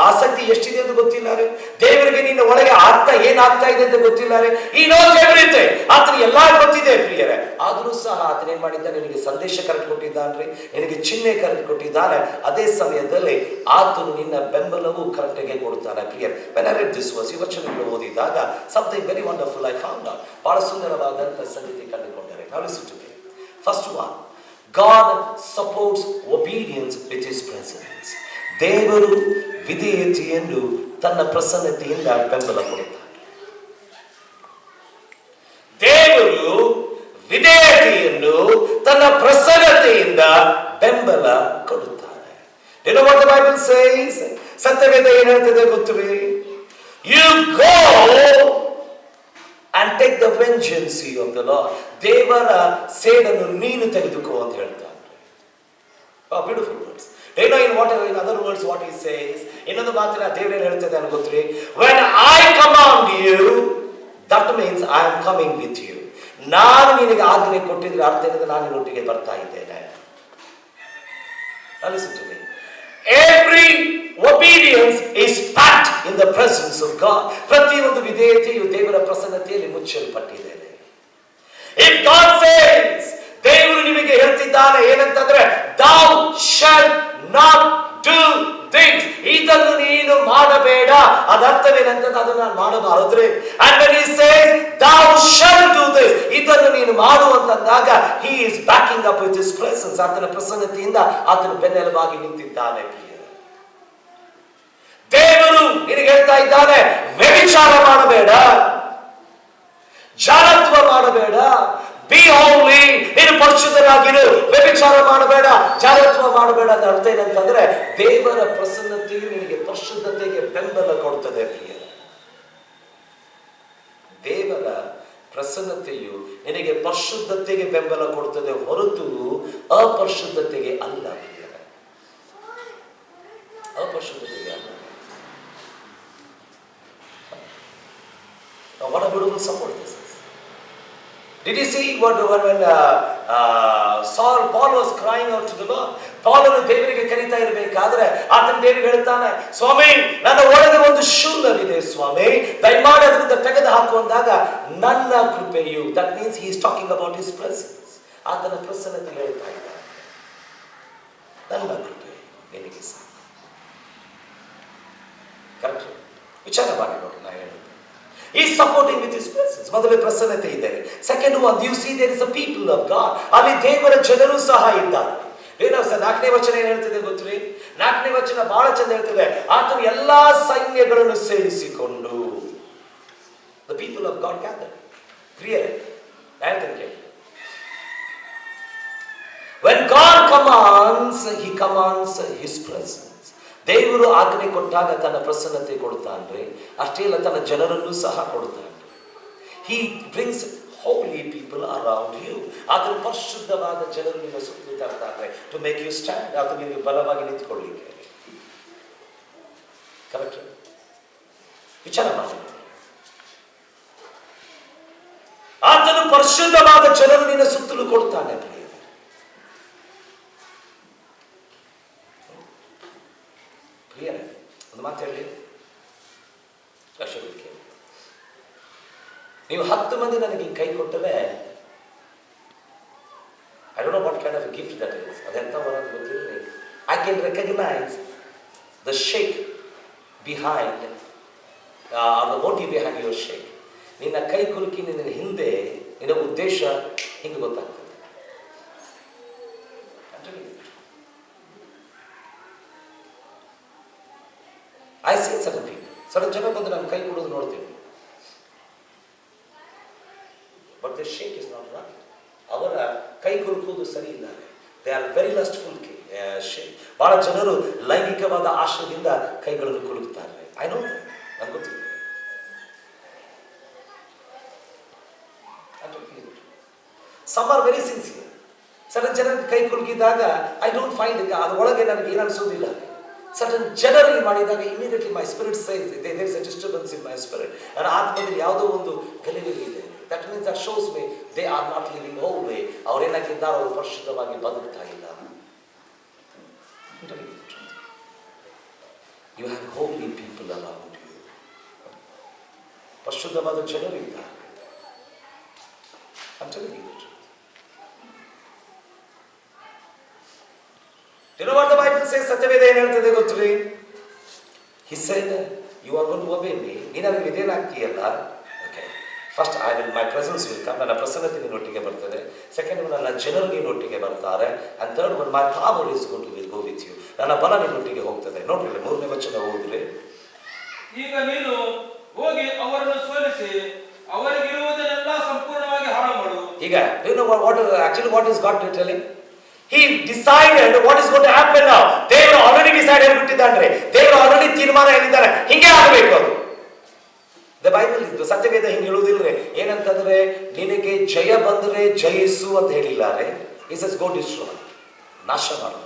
ಆಸಕ್ತಿ ಎಷ್ಟಿದೆ ಅಂತ ಗೊತ್ತಿಲ್ಲ ರೀ, ದೇವರಿಗೆ ನಿನ್ನ ಒಳಗೆ ಅರ್ಥ ಏನಾಗ್ತಾ ಇದೆ ಅಂತ ಗೊತ್ತಿಲ್ಲ ರೀ. ಈ ನೋಸ್ ಎವ್ರಿಥಿಂಗ್, ಆತನ ಎಲ್ಲಾ ಗೊತ್ತಿದೆ ಪ್ರಿಯರೇ. ಆದರೂ ಸಹ ಆತನ ಏನ್ ಮಾಡಿದ್ದಾನೆ, ನಿನಗೆ ಸಂದೇಶ ಕರೆದು ಕೊಟ್ಟಿದ್ದಾನೆ, ನಿನಗೆ ಚಿಹ್ನೆ ಕರೆದು ಕೊಟ್ಟಿದ್ದಾನೆ. ಅದೇ ಸಮಯದಲ್ಲಿ ಆತನು ನಿನ್ನ ಬೆಂಬಲವು ಕರೆಕ್ಟಾಗಿ ಕೊಡ್ತಾನೆ ಪ್ರಿಯರೇ. when I read this verse, ಈ ವಚನಗಳು ಓದಿದಾಗ something very wonderful I found out. ಬಹಳ ಸುಂದರವಾದಂತ ಸಂಗತಿ ಕಂಡುಕೊಂಡರೆ. Now listen to me. First one, God supports obedience with his presence. ದೇವರು ವಿಧೇಯತೆಯನ್ನು ತನ್ನ ಪ್ರಸನ್ನತೆಯಿಂದ ಬೆಂಬಲ ಕೊಡುತ್ತಾನೆ. ದೇವರು ವಿಧೇಯತೆಯನ್ನು ತನ್ನ ಪ್ರಸನ್ನತೆಯಿಂದ ಬೆಂಬಲ ಕೊಡುತ್ತಾನೆ. You know what the Bible says? ಸತ್ಯವೇದ ಏನು ಹೇಳ್ತದೆ ಗೊತ್ತುವೇ? You go and take the vengeance of the Lord. ದೇವರ ಸೇಡನ್ನು ನೀನು ತೆಗೆದುಕೋ ಅಂತ ಹೇಳ್ತಾನೆ. Oh, beautiful words. Do you know in other words what he says? ಇನ್ನೊಂದು ಮಾತಿನ ದೇವರು ಹೇಳ್ತದೆ ಅಂತ ಗೊತ್ತೇ? When I command you, that means I am coming with you. ನಾನು ನಿನಗೆ ಆಜ್ಞೆ ಕೊಟ್ಟಿದ್ರೆ ಅರ್ಥ ಏನಂದ್ರೆ ನಾನು ನಿನ್ನೊಟ್ಟಿಗೆ ಬರ್ತಾ ಇದ್ದೇನೆ. Listen to me. Every obedience is packed in the presence of God. ಪ್ರತಿಯೊಂದು ವಿಧೇಯತೆಯು ದೇವರ ಪ್ರಸನ್ನತೆಯಲ್ಲಿ ಮುಚ್ಚಲ್ಪಟ್ಟಿದೆ. If God says, ದೇವರು ನಿಮಗೆ ಹೇಳ್ತಿದ್ದಾನೆ ಏನಂತಂದ್ರೆ, thou shalt not do things, ಇದನ್ನು ನೀನು ಮಾಡಬೇಡ, ಅದರ್ಥವೇನಂತಂದ್ರೆ ಅದನ್ನು ನಾನು ಮಾಡಬಾರದ್ರೆ. And when he says thou shalt do this, ಇದನ್ನು ನೀನು ಮಾಡು ಅಂತಂದಾಗ he is backing up with his presence. ಆತನ ಪ್ರಸನ್ನತೆಯಿಂದ ಆತನ ಬೆನ್ನೆಲುಬಾಗಿ ನಿಂತಿದ್ದಾನೆ. ದೇವರು ನಿನಗೆ ಹೇಳ್ತಾ ಇದ್ದಾನೆ, ವ್ಯಭಿಚಾರ ಮಾಡಬೇಡ, ಜಾರತ್ವ ಮಾಡಬೇಡ, ಬಿ ಹೋಲಿ, ನೀನು ಪರಿಶುದ್ಧರಾಗಿರು, ವ್ಯಭಿಚಾರ ಮಾಡಬೇಡ, ಜಾರತ್ವ ಮಾಡಬೇಡ. ಅಂತ ಅರ್ಥ ಏನಂತಂದ್ರೆ ದೇವರ ಪ್ರಸನ್ನತೆಯು ನಿನಗೆ ಪರಿಶುದ್ಧತೆಗೆ ಬೆಂಬಲ ಕೊಡ್ತದೆ ಪ್ರಿಯ. ದೇವರ ಪ್ರಸನ್ನತೆಯು ನಿನಗೆ ಪರಿಶುದ್ಧತೆಗೆ ಬೆಂಬಲ ಕೊಡ್ತದೆ ಹೊರತು ಅಪರಿಶುದ್ಧತೆಗೆ ಅಲ್ಲ ಪ್ರಿಯ, ಅಪರಿಶುದ್ಧತೆಗೆ ಅಲ್ಲ. Now what a beautiful support this is. Did you see when Paul was crying out to the Lord? ಪಾಲನು ದೇವರಿಗೆ ಕರೀತಾ ಇರಬೇಕಾದ್ರೆ ಆತನ ದೇವರಿಗೆ ಹೇಳ್ತಾನೆ, ಸ್ವಾಮಿ ನನ್ನ ಒಳಗೆ ಒಂದು ಶೂಲವಿದೆ ಸ್ವಾಮಿ, ದಯಮಾಡಿ ಅದರಿಂದ ತೆಗೆದು ಹಾಕುವಂದಾಗ ನನ್ನ ಕೃಪೆಯು, that means he is talking about his presence. ಆತನ ಪ್ರಸನ್ನತೆ ಹೇಳ್ತಾ ಇದ್ದಾನೆ, ನನ್ನ ಕೃಪೆ ನಿನಗೆ ಸಾಕು. ಕರೆಕ್ಟ್? ವಿಚಾರ ಮಾಡಿ ನೋಡಿ ನಾ ಹೇಳುದು. He is supporting with his presence. ಮೊದಲೇ ಪ್ರಸನ್ನತೆ ಇದ್ದಾರೆ. Second one, you see there is a people of God. ಅಲ್ಲಿ ದೇವರ ಜನರು ಸಹ ಇದ್ದಾರೆ. ನಾಲ್ಕನೇ ವಚನ ಏನ್ ಹೇಳ್ತಿದೆ ಗೊತ್ತೇ? ನಾಲ್ಕನೇ ವಚನ ಬಹಳ ಚಂದ ಹೇಳ್ತಿದೆ, ಆತನು ಎಲ್ಲಾ ಸೈನ್ಯಗಳನ್ನು ಸೇರಿಸಿಕೊಂಡು. The people of God gathered. ಪ್ರಿಯರೇ, ಹೇಳ್ತೇನೆ, when God commands, he commands his presence. ದೇವರು ಆಜ್ಞೆ ಕೊಟ್ಟಾಗ ತನ್ನ ಪ್ರಸನ್ನತೆ ಕೊಡ್ತಾನ್ರಿ. ಅಷ್ಟೇ ಅಲ್ಲ, ತನ್ನ ಜನರನ್ನು ಸಹ ಕೊಡ್ತಾನೆ. He brings holy people around you. ಆತನ ಪರಿಶುದ್ಧವಾದ ಜನರು ನಿಮ್ಮ ಸುತ್ತಲೂ ತರ್ತಾರೆ to make you stand. ಆತ ನಿಮಗೆ ಬಲವಾಗಿ ನಿಂತ್ಕೊಳ್ಳಿಕ್ಕೆ. ಕರೆಕ್ಟ್? ವಿಚಾರ ಮಾಡಿ. ಆತನು ಪರಿಶುದ್ಧವಾದ ಜನರು ನಿನ್ನ ಸುತ್ತಲೂ ಕೊಡ್ತಾನೆ. ಪ್ರಿಯರೇ, ಒಂದು ಮಾತು ಹೇಳಿ, ಲಕ್ಷಕ್ಕೆ ನೀವು 10 ಮಂದಿ ನನಗೆ ಕೈ ಕೊಟ್ಟರೆ, I don't know what kind of a gift that is. ಅದೆಂತ ಬರೋದು ಗೊತ್ತಿರಲಿ. I can recognize the shake behind, the motive behind your shake. ನಿನ್ನ ಕೈ ಕುಲುಕಿ ನಿನ್ನ ಹಿಂದೆ ನಿನ್ನ ಉದ್ದೇಶ ಹಿಂಗೆ ಗೊತ್ತಾಗ್ತದೆ. I see certain people, certain ಜನ ಬಂದು ನಾನು ಕೈ ಕೊಡೋದು ನೋಡ್ತೀನಿ. But their shake is not right. ಅವರ ಕೈ ಕುಲುಕುವುದು ಸರಿ ಇಲ್ಲ. They are very lustful shake. ಬಹಳ ಜನರು ಲೈಂಗಿಕವಾದ ಆಶಯದಿಂದ ಕೈಗಳನ್ನು ಕುಲುಕ್ತಾರೆ. I know that. ನನಗೆ ಗೊತ್ತಿದೆ. Some are very sincere. certain ಜನರ ಕೈ ಕುಲುಕಿದಾಗ I don't find it, ಅದರೊಳಗೆ ನನಗೆ ಏನು ಅನಿಸೋದಿಲ್ಲ. ಸಡನ್ ಜನರಲ್ ಮಾಡಿದಾಗ immediately my spirit says there is a disturbance in my spirit. ನನ್ನ ಆತ್ಮದಲ್ಲಿ ಯಾವುದೋ ಒಂದು ಗಲಿಬಿಲಿ ಇದೆ. That means that shows me they are not living holy. ಅವರೇನಾಗಿದ್ದಾರೆ, ಅವರು ಪರಿಶುದ್ಧವಾಗಿ ಬದುಕ್ತಾ ಇಲ್ಲ. You have holy people around you. ಪರಿಶುದ್ಧವಾದ ಜನರಿದ್ದಾರೆ. I'm telling you the truth. You know what the Bible says? ಸತ್ಯವೇದ ಏನು ಹೇಳ್ತದೆ ಗೊತ್ತ್ರಿ? He said, you are going to obey me. ನೀನು ನನಗೆ ವಿಧೇಯನಾಗ್ತೀಯಲ್ಲ. Okay. First, my presence will come. ನನ್ನ ಪ್ರಸನ್ನತೆ ನಿನ್ನೊಟ್ಟಿಗೆ ಬರ್ತದೆ. Second one, ನನ್ನ ಜನರು ನಿನ್ನೊಟ್ಟಿಗೆ ಬರ್ತಾರೆ. And third one, my power is going to go with you. ನನ್ನ ಬಲ ನಿನ್ನೊಟ್ಟಿಗೆ ಹೋಗ್ತದೆ. ನೋಡ್ರಿ, 3ನೇ ವಚನ ಓದಿದ್ರೆ, ಈಗ ನೀನು ಹೋಗಿ ಅವರನ್ನು ಸೋಲಿಸಿ ಅವರಿಗಿರುವುದನ್ನೆಲ್ಲ ಸಂಪೂರ್ಣವಾಗಿ ಹಾಳು ಮಾಡು. ಈಗ do you know what is God telling? He decided what is going to happen now. ದೇವರು ಆಲ್ರೆಡಿ ಡಿಸೈಡ್ ಬಿಟ್ಟಿದ್ದಾರೆ. ದೇವರು ಆಲ್ರೆಡಿ ತೀರ್ಮಾನ ಹೇಳಿದ್ದಾರೆ, ಹಿಂಗೆ ಆಗಬೇಕು ಅದು. ದ ಬೈಬಲ್ ಇದು ಸತ್ಯವೇದ ಹಿಂಗೆ ಹೇಳುವುದಿಲ್ಲರೆ. ಏನಂತಂದ್ರೆ, ನಿನಗೆ ಜಯ ಬಂದರೆ ಜಯಿಸು ಅಂತ ಹೇಳಿದ್ದಾರೆ. ಇಸ್ ಇಸ್ ಗೋ ಡಿಸ್ಟ್ರಾಯ್, ನಾಶ ಮಾಡು,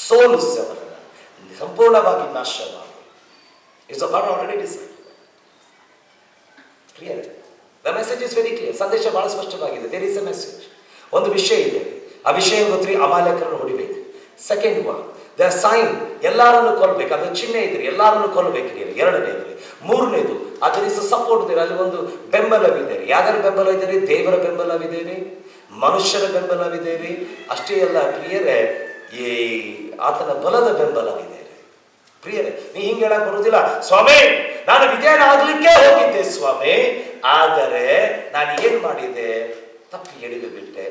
ಸೋಲಿಸು ಅವರನ್ನು, ಸಂಪೂರ್ಣವಾಗಿ ನಾಶ ಮಾಡು. It's God already decide. Clear? The message is very clear. ಸಂದೇಶ ಬಹಳ ಸ್ಪಷ್ಟವಾಗಿದೆ. There is a message. ಒಂದು ವಿಷಯ ಇದೆ. ಆ ವಿಷಯ ಗೊತ್ತ್ರಿ? ಅಮಾಲೇಕರನ್ನು ಹೊಡಿಬೇಕು. ಸೆಕೆಂಡ್ ಒನ್, ದ ಸೈನ್, ಎಲ್ಲರನ್ನು ಕೊಲ್ಲಬೇಕು. ಅದು ಚಿಹ್ನೆ ಇದ್ರಿ, ಎಲ್ಲರನ್ನು ಕೊಲ್ಲಬೇಕು ನೀವು. ಎರಡನೇದು. ಮೂರನೇದು, ಅದರ ಸಪೋರ್ಟ್ ಇದೆ. ಅಲ್ಲಿ ಒಂದು ಬೆಂಬಲವಿದೆ. ಯಾವ್ದಾರ ಬೆಂಬಲ ಇದೆ ರೀ? ದೇವರ ಬೆಂಬಲವಿದೆ ರೀ, ಮನುಷ್ಯರ ಬೆಂಬಲವಿದೆ ರೀ. ಅಷ್ಟೇ ಅಲ್ಲ ಪ್ರಿಯರೇ, ಈ ಆತನ ಬಲದ ಬೆಂಬಲವಿದೆ ರೀ. ಪ್ರಿಯರೇ, ನೀ ಹಿಂಗೆ ಹೇಳಕ್ ಬರುವುದಿಲ್ಲ. ಸ್ವಾಮಿ, ನಾನು ವಿಧೇಯನಾಗಲಿಕ್ಕೆ ಹೋಗಿದ್ದೆ ಸ್ವಾಮಿ, ಆದರೆ ನಾನು ಏನ್ ಮಾಡಿದೆ? ತಪ್ಪು ಎಡವಿ ಬಿಟ್ಟೆ.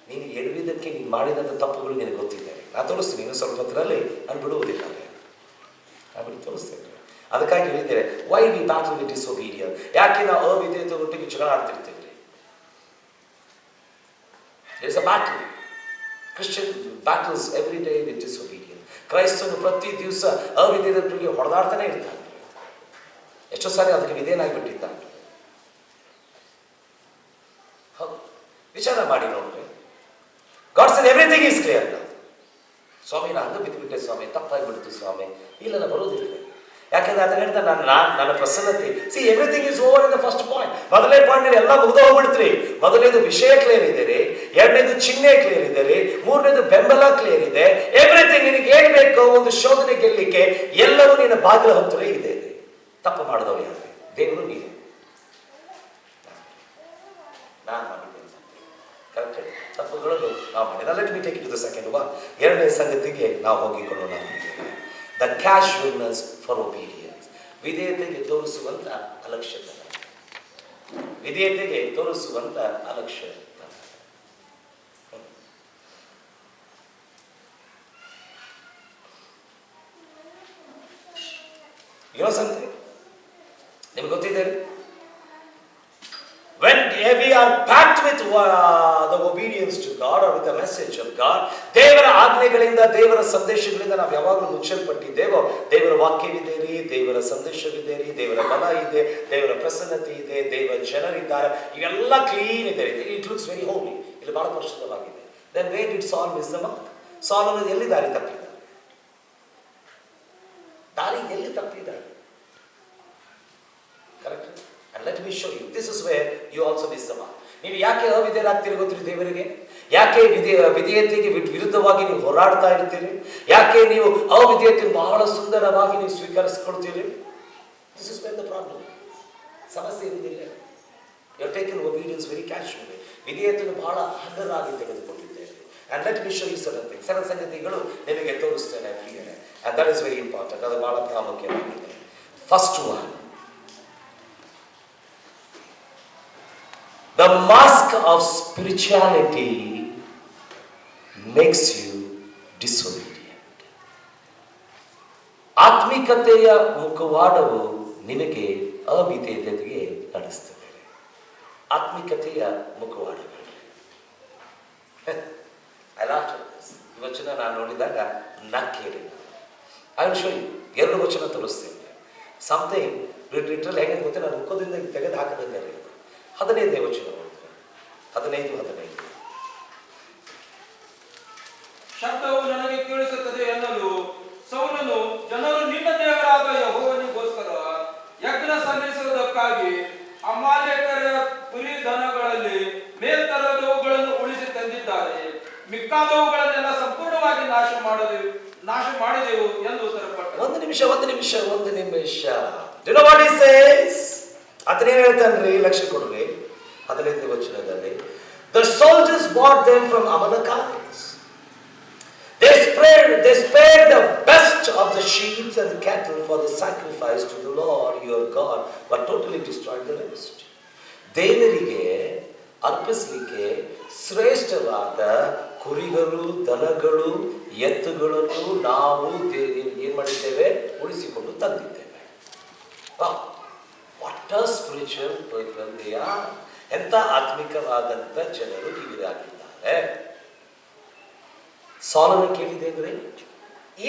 ನೀನು ಎಡವಿದ್ದಕ್ಕೆ ನೀನು ಮಾಡಿದಂಥ ತಪ್ಪುಗಳು ನಿನಗೆ ಗೊತ್ತಿದೆ. ನಾನು ತೋರಿಸ್ತೀನಿ ಇನ್ನು ಸ್ವಲ್ಪ ಹೊತ್ತರಲ್ಲಿ. ನಾನು ಬಿಡುವುದಿಲ್ಲ, ನಾನು ತೋರಿಸ್ತೇನೆ. ಅದಕ್ಕಾಗಿ ಹೇಳಿದ್ದೇನೆ, why we battle with disobedience. ಯಾಕೆ ನಾವು ಅವಿಧೇಯತೆ ಒಟ್ಟಿಗೆ ಜಗಳ ಆಡ್ತಿರ್ತೀವಿ? There is a battle. Christian battles every day with disobedience. ಕ್ರೈಸ್ತನು ಪ್ರತಿ ದಿವಸ ಅವಿಧೇಯತೆಗೆ ಹೊಡೆದಾಡ್ತಾನೆ ಇರ್ತಾನೆ. ಎಷ್ಟೋ ಸಾರಿ ಅದಕ್ಕೆ ವಿಧೇಯನಾಗಿಬಿಟ್ಟಿದ್ದಾನೆ. ಹೌದು, ವಿಚಾರ ಮಾಡಿ ನೋಡ್ರಿ. God said everything is clear now. ಸ್ವಾಮಿ, ನಾನು ಬಿದ್ದುಬಿಟ್ಟೆ ಸ್ವಾಮಿ, ತಪ್ಪಾಗಿಬಿಡ್ತು ಸ್ವಾಮಿ. ಇಲ್ಲ, ನಾನು ಬರೋದಿಲ್ಲ. ಯಾಕೆಂದ್ರೆ ಅದನ್ನ ಹೇಳ್ತಾರೆ, ನನ್ನ ಪ್ರಸನ್ನತೆ. See, everything is over in the first point. ಮೊದಲನೇ ಪಾಯಿಂಟ್ ಎಲ್ಲ ಮುಗಿದು ಹೋಗ್ಬಿಡ್ತ್ರಿ. ಮೊದಲನೇದು ವಿಷಯ ಕ್ಲಿಯರ್ ಇದೆ ರೀ, ಎರಡನೇದು ಚಿಹ್ನೆ ಕ್ಲಿಯರ್ ಇದೆ ರೀ, ಮೂರನೇದು ಬೆಂಬಲ ಕ್ಲಿಯರ್ ಇದೆ. ಎವ್ರಿಥಿಂಗ್ ನಿನಗೆ ಏನ್ ಬೇಕೋ ಒಂದು ಶೋಧನೆ ಗೆಲ್ಲಲಿಕ್ಕೆ ಎಲ್ಲವೂ ನಿನ್ನ ಬಾಗಿಲ ಹತ್ತಿರ ಇದೆ. ತಪ್ಪು ಮಾಡಿದವರು ಯಾರು? ದೇವರು, ನೀನು, ನಾನು ಮಾಡಿದ್ದೇನೆ. ಕರೆಕ್ಟ್? ತಪ್ಪುಗಳನ್ನು ನಾವು ಮಾಡಿದ. Let me take it to the second one. ಎರಡನೇ ಸಂಗತಿಗೆ ನಾವು ಹೋಗಿಕೊಳ್ಳೋಣ. The casualness for obedience. ವಿಧೇಯತೆಗೆ ತೋರಿಸುವಂತ ಅಲಕ್ಷ್ಯತನ. ವಿಧೇಯತೆಗೆ ತೋರಿಸುವಂತ ಅಲಕ್ಷ್ಯತನ. ಏನೋ ಸಂತೆ ನಿಮ್ಗೆ ಗೊತ್ತಿದೆ? When we are packed with the obedience to God or with the message of God, ದೇವರ ಆಜ್ಞೆಗಳಿಂದ, ದೇವರ ಸಂದೇಶಗಳಿಂದ ನಾವು ಯಾವಾಗಲೂ ಮುಚ್ಚಲ್ಪಟ್ಟಿದ್ದೇವೋ, ದೇವರ ವಾಕ್ಯವಿದೆ ರೀ, ದೇವರ ಸಂದೇಶವಿದೆ ರೀ, ದೇವರ ಬಲ ಇದೆ, ದೇವರ ಪ್ರಸನ್ನತೆ ಇದೆ, ದೇವರ ಜನರಿದ್ದಾರೆ, ಇವೆಲ್ಲ ಕ್ಲೀನ್ ಇದೆ. ಇಟ್ ಲುಕ್ಸ್ ವೆರಿ ಹೋಲಿ. ಇಲ್ಲಿ ಬಹಳ ಪರಿಶುದ್ಧವಾಗಿದೆ. Then where did Saul miss the mark? Saul ಎಲ್ಲಿ ದಾರಿ ತಪ್ಪಿದ? ದಾರಿ ಎಲ್ಲಿ ತಪ್ಪಿದ್ದಾರೆ? Correct? And let me show you. This is where you also miss the mark. ನೀವು ಯಾಕೆ ಅವಿಧೇಯರಾಗ್ತೀರಿ ಗೊತ್ತಿರಿ ದೇವರಿಗೆ? ಯಾಕೆ ವಿಧೇಯತೆಗೆ ವಿರುದ್ಧವಾಗಿ ನೀವು ಹೋರಾಡ್ತಾ ಇರ್ತೀರಿ? ಯಾಕೆ ನೀವು ಅವಿಧೇಯತೆ ಬಹಳ ಸುಂದರವಾಗಿ ನೀವು ಸ್ವೀಕರಿಸ್ಕೊಳ್ತೀರಿ? This is where the problem. ಸಮಸ್ಯೆ ಇರುವುದಿಲ್ಲ. You have taken obedience very casually. ವಿಧೇಯತೆಯನ್ನು ಬಹಳ ಹಗುರವಾಗಿ ತೆಗೆದುಕೊಂಡಿದ್ದೇವೆ. And let me show you certain things. ಸಣ್ಣ ಸಂಗತಿಗಳು ನಿಮಗೆ ತೋರಿಸ್ತೇನೆ ಪ್ರಿಯರೇ. And that is very important. ಅದು ಬಹಳ ಪ್ರಾಮುಖ್ಯವಾಗಿದೆ. First one. The mask of spirituality makes you disobedient. ಆತ್ಮಿಕತೆಯ ಮುಖವಾಡವು ನಿಮಗೆ ಅವಿಧೇಯತೆಗೆ ನಡೆಸುತ್ತದೆ. ಆತ್ಮಿಕತೆಯ ಮುಖವಾಡಗಳು. I laughed at this. ಈ ವಚನ ನಾನು ನೋಡಿದಾಗ ನಕ್ಕೇಳಿ. I will show you. ಎರಡು ವಚನ ತೋರಿಸ್ತೇನೆ. ಸಮಥಿಂಗ್ ಲಿಟ್ರಲ್ ಹೇಗೆ ಗೊತ್ತೆ, ನಾನು ಮುಖದಿಂದ ತೆಗೆದು ಹಾಕದಂಗೆ 15ನೇ ವಚನ. 15. ಶಬ್ದವು ನನಗೆ ಕೇಳಿಸುತ್ತದೆ ಎನ್ನಲು ಸೌಲನು, ಜನರು ನಿನ್ನ ದೇವರಾದ ಯೆಹೋವನಿಗೋಸ್ಕರ ಯಜ್ಞ ಸಲ್ಲಿಸುವುದಕ್ಕಾಗಿ ಅಮಾಲೇಕರ ಕುರಿ ದನಗಳಲ್ಲಿ ಮೇಲ್ತರದವುಗಳನ್ನು ಉಳಿಸಿ ತಂದಿದ್ದಾರೆ, ಮಿಕ್ಕಾದವುಗಳನ್ನೆಲ್ಲ ಸಂಪೂರ್ಣವಾಗಿ ನಾಶ ಮಾಡಿದೆವು ಎಂದು ಉತ್ತರಪಟ್ಟರು. ಒಂದು ನಿಮಿಷ. Do you know what he says? ಅದನ್ನೇ ಹೇಳ್ತಾನ್ರಿ, ಲಕ್ಷ್ಯ ಕೊಡ್ರಿ. 15ನೇ ವಚನದಲ್ಲಿ, the soldiers brought them from Amalekites. They spared the best of the sheep and the cattle for the sacrifice to the Lord your God, but totally destroyed the rest. ದೇವರಿಗೆ ಅರ್ಪಿಸಲಿಕ್ಕೆ ಶ್ರೇಷ್ಠವಾದ ಕುರಿಗಳು, ದನಗಳು, ಎತ್ತುಗಳನ್ನು ನಾವು ಏನ್ ಮಾಡಿದ್ದೇವೆ? ಉಳಿಸಿಕೊಂಡು ತಂದಿದ್ದೇವೆ. What are spiritual people they are. ಎಂತ ಆತ್ಮಿಕವಾದಂತ ಜನರು ಇವರಾಗಿದ್ದಾರೆ. ಸೌಲನು ಕೇಳಿದೆ ಅಂದ್ರೆ,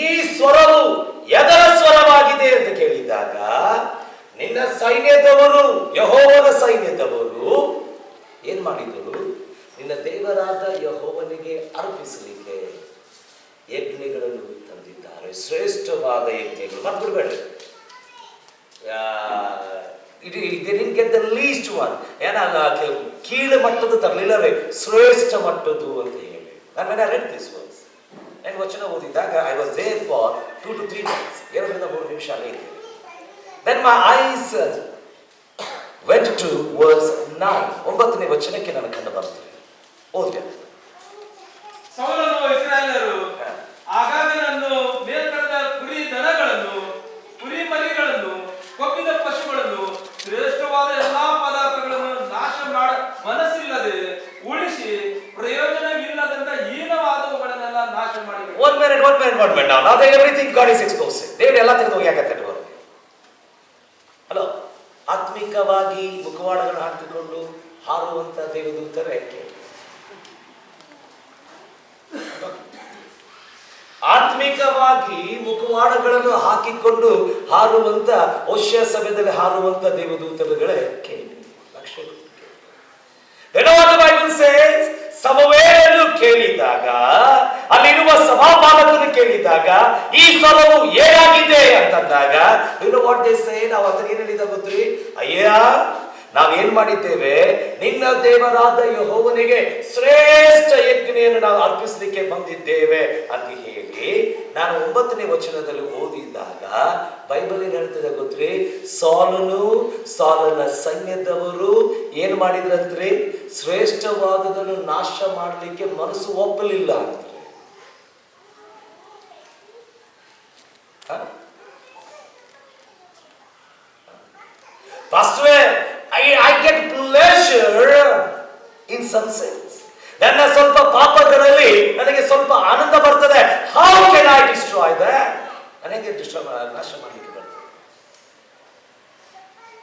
ಈ ಸ್ವರವು ಎದರ ಸ್ವರವಾಗಿದೆ ಅಂತ ಕೇಳಿದಾಗ, ನಿನ್ನ ಸೈನ್ಯದವರು, ಯೆಹೋವನ ಸೈನ್ಯದವರು ಏನ್ ಮಾಡಿದರು? ನಿನ್ನ ದೇವರಾದ ಯೆಹೋವನಿಗೆ ಅರ್ಪಿಸಲಿಕ್ಕೆ ಯಜ್ಞಗಳನ್ನು ತಂದಿದ್ದಾರೆ, ಶ್ರೇಷ್ಠವಾದ ಯಜ್ಞಗಳು. ಮರ್ಬಿಡ್ಬೇಡ್ರಿ, the least one. ಕೀಳು ಮಟ್ಟದ ತರಲಿಲ್ಲವೇ, ಶ್ರೇಷ್ಠ ಮಟ್ಟದ್ದು ಅಂತ ಹೇಳಿ. ನಾನು when I read this verse, ನಾನು ವಚನ ಓದಿದಾಗ I was there for 2 to 3 minutes, 2 ರಿಂದ 3 ನಿಮಿಷ ಅಲ್ಲೇ ಇದ್ದೆ. Then my eyes went to verse 9. 9ನೇ ವಚನಕ್ಕೆ ನನ್ನ ಕಣ್ಣು ಬಂತು. ಓದಿದೆ. ಸೌಲನು ಇಸ್ರಾಯೇಲರು ಆಗಾಗನನ್ನು, ಮೇಲ್ಕರದ ಕುರಿ ದನಗಳನ್ನು, ಕುರಿ ಮರಿಗಳನ್ನು, ಕೊಬ್ಬಿದ ಪಶುಗಳನ್ನು, ಶ್ರೇಷ್ಠವಾದ ಎಲ್ಲಾ ಪದಾರ್ಥಗಳನ್ನು ನಾಶ ಮಾಡ ಮನಸ್ಸಿಲ್ಲದೆ ಉಳಿಸಿ ಪ್ರಯೋಜನವಿಲ್ಲದಂತ ಹೀನವಾದವುಗಳನ್ನೆಲ್ಲ ನಾಶ ಮಾಡಿದರು. One minute. Now everything God is exposing. ದೇವರು ಎಲ್ಲ ತೆಗೆದು ಹೋಗ್ಯಾಕತ್ತೆ. ಹಲೋ, ಆತ್ಮಿಕವಾಗಿ ಮುಖವಾಡಗಳನ್ನು ಹಾಕಿಕೊಂಡು ಹಾರುವಂತ ದೇವದೂತರೇ, ಆತ್ಮಿಕವಾಗಿ ಮುಖವಾಡಗಳನ್ನು ಹಾಕಿಕೊಂಡು ಹಾರುವಂತ ಓಷ್ಯ ಸಭೆಯಲ್ಲಿ ಹಾರುವಂತ ದೇವದೂತರುಗಳೇ ಕೇಳಿ. ಲಕ್ಷ್ಯ ಸಮವೇಲನ್ನು ಕೇಳಿದಾಗ, ಅಲ್ಲಿರುವ ಸಭಾಪಾಲಕನು ಕೇಳಿದಾಗ, ಈ ಸ್ವರವು ಏನಾಗಿದೆ ಅಂತಂದಾಗ, ನಾವು ಅದನ್ನ ಏನ್ ಹೇಳಿದ ಗೊತ್ತ್ರಿ? ಅಯ್ಯ, ನಾವೇನ್ ಮಾಡಿದ್ದೇವೆ? ನಿನ್ನ ದೇವರಾದ ಯೆಹೋವನಿಗೆ ಶ್ರೇಷ್ಠ ಯಜ್ಞೆಯನ್ನು ನಾವು ಅರ್ಪಿಸಲಿಕ್ಕೆ ಬಂದಿದ್ದೇವೆ ಅಂತ ಹೇಳಿ ನಾನು 9ನೇ ವಚನದಲ್ಲಿ ಓದಿದಾಗ ಬೈಬಲ್ ಏನ್ ಹೇಳ್ತದೆ ಗೊತ್ತ್ರಿ? ಸಾಲನ ಸೈನ್ಯದವರು ಏನ್ ಮಾಡಿದ್ರಂತ್ರಿ? ಶ್ರೇಷ್ಠವಾದದನ್ನು ನಾಶ ಮಾಡಲಿಕ್ಕೆ ಮನಸ್ಸು ಒಪ್ಪಲಿಲ್ಲ ಅಂತ. I get pleasure in some sense. ನನ್ನ ಸ್ವಲ್ಪ ಪಾಪಗಳಲ್ಲಿ ನನಗೆ ಸ್ವಲ್ಪ ಆನಂದ ಬರ್ತದೆ. How can I destroy that? ನನಗೆ ನಾಶ ಮಾಡಲಿಕ್ಕೆ ಬರ್ತದೆ.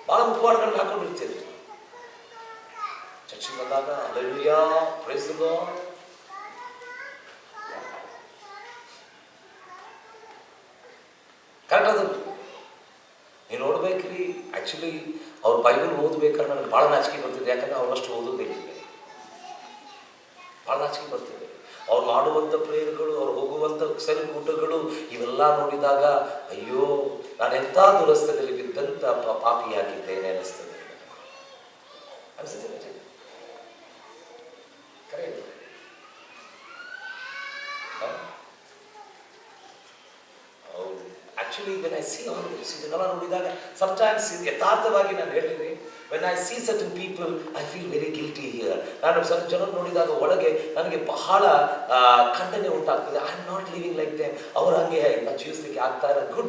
ಬಹಳ ಮುಖವಾಡಗಳನ್ನು ಹಾಕೊಂಡಿರ್ತೀವಿ. ಚರ್ಚಿಗೆ ಬಂದಾಗ hallelujah, praise the Lord. Correct ಅದು ನೀವು ನೋಡ್ಬೇಕ್ರಿ. ಆಕ್ಚುಲಿ ಅವ್ರು ಬೈಬಲ್ ಓದ್ಬೇಕಾದ್ರೆ ನನಗೆ ಭಾಳ ನಾಚಿಕೆ ಬರ್ತಿದೆ. ಯಾಕಂದ್ರೆ ಅವ್ರಷ್ಟು ಓದೋದಿಲ್ಲ, ಭಾಳ ನಾಚಿಕೆ ಬರ್ತಿದೆ. ಅವ್ರು ಮಾಡುವಂಥ ಪ್ರೇಯರ್ಗಳು, ಅವ್ರು ಹೋಗುವಂಥ ಊಟಗಳು ಇವೆಲ್ಲ ನೋಡಿದಾಗ ಅಯ್ಯೋ, ನಾನೆಂಥ ದುರಸ್ಥದಲ್ಲಿ ಬಿದ್ದಂಥ ಪಾಪಿಯಾಗಿದ್ದೇನೆ ಅನಿಸ್ತದೆ. ಅನಿಸ್ತದೆ correct. Actually, when I see all this, ಇದನ್ನೆಲ್ಲ ನೋಡಿದಾಗ sometimes ಯಥಾರ್ಥವಾಗಿ ನಾನು ಹೇಳಿದ್ರೆ, when I see certain people, I feel very guilty here. ನಾನು ಸ್ವಲ್ಪ ಜನ ನೋಡಿದಾಗ ಒಳಗೆ ನನಗೆ ಬಹಳ ಖಂಡನೆ ಉಂಟಾಗ್ತದೆ. I am not living like them. ಅವರು ಹಂಗೆ ನಾನು ಜೀವಿಸಲಿಕ್ಕೆ ಆಗ್ತಾ ಇಲ್ಲ. Good,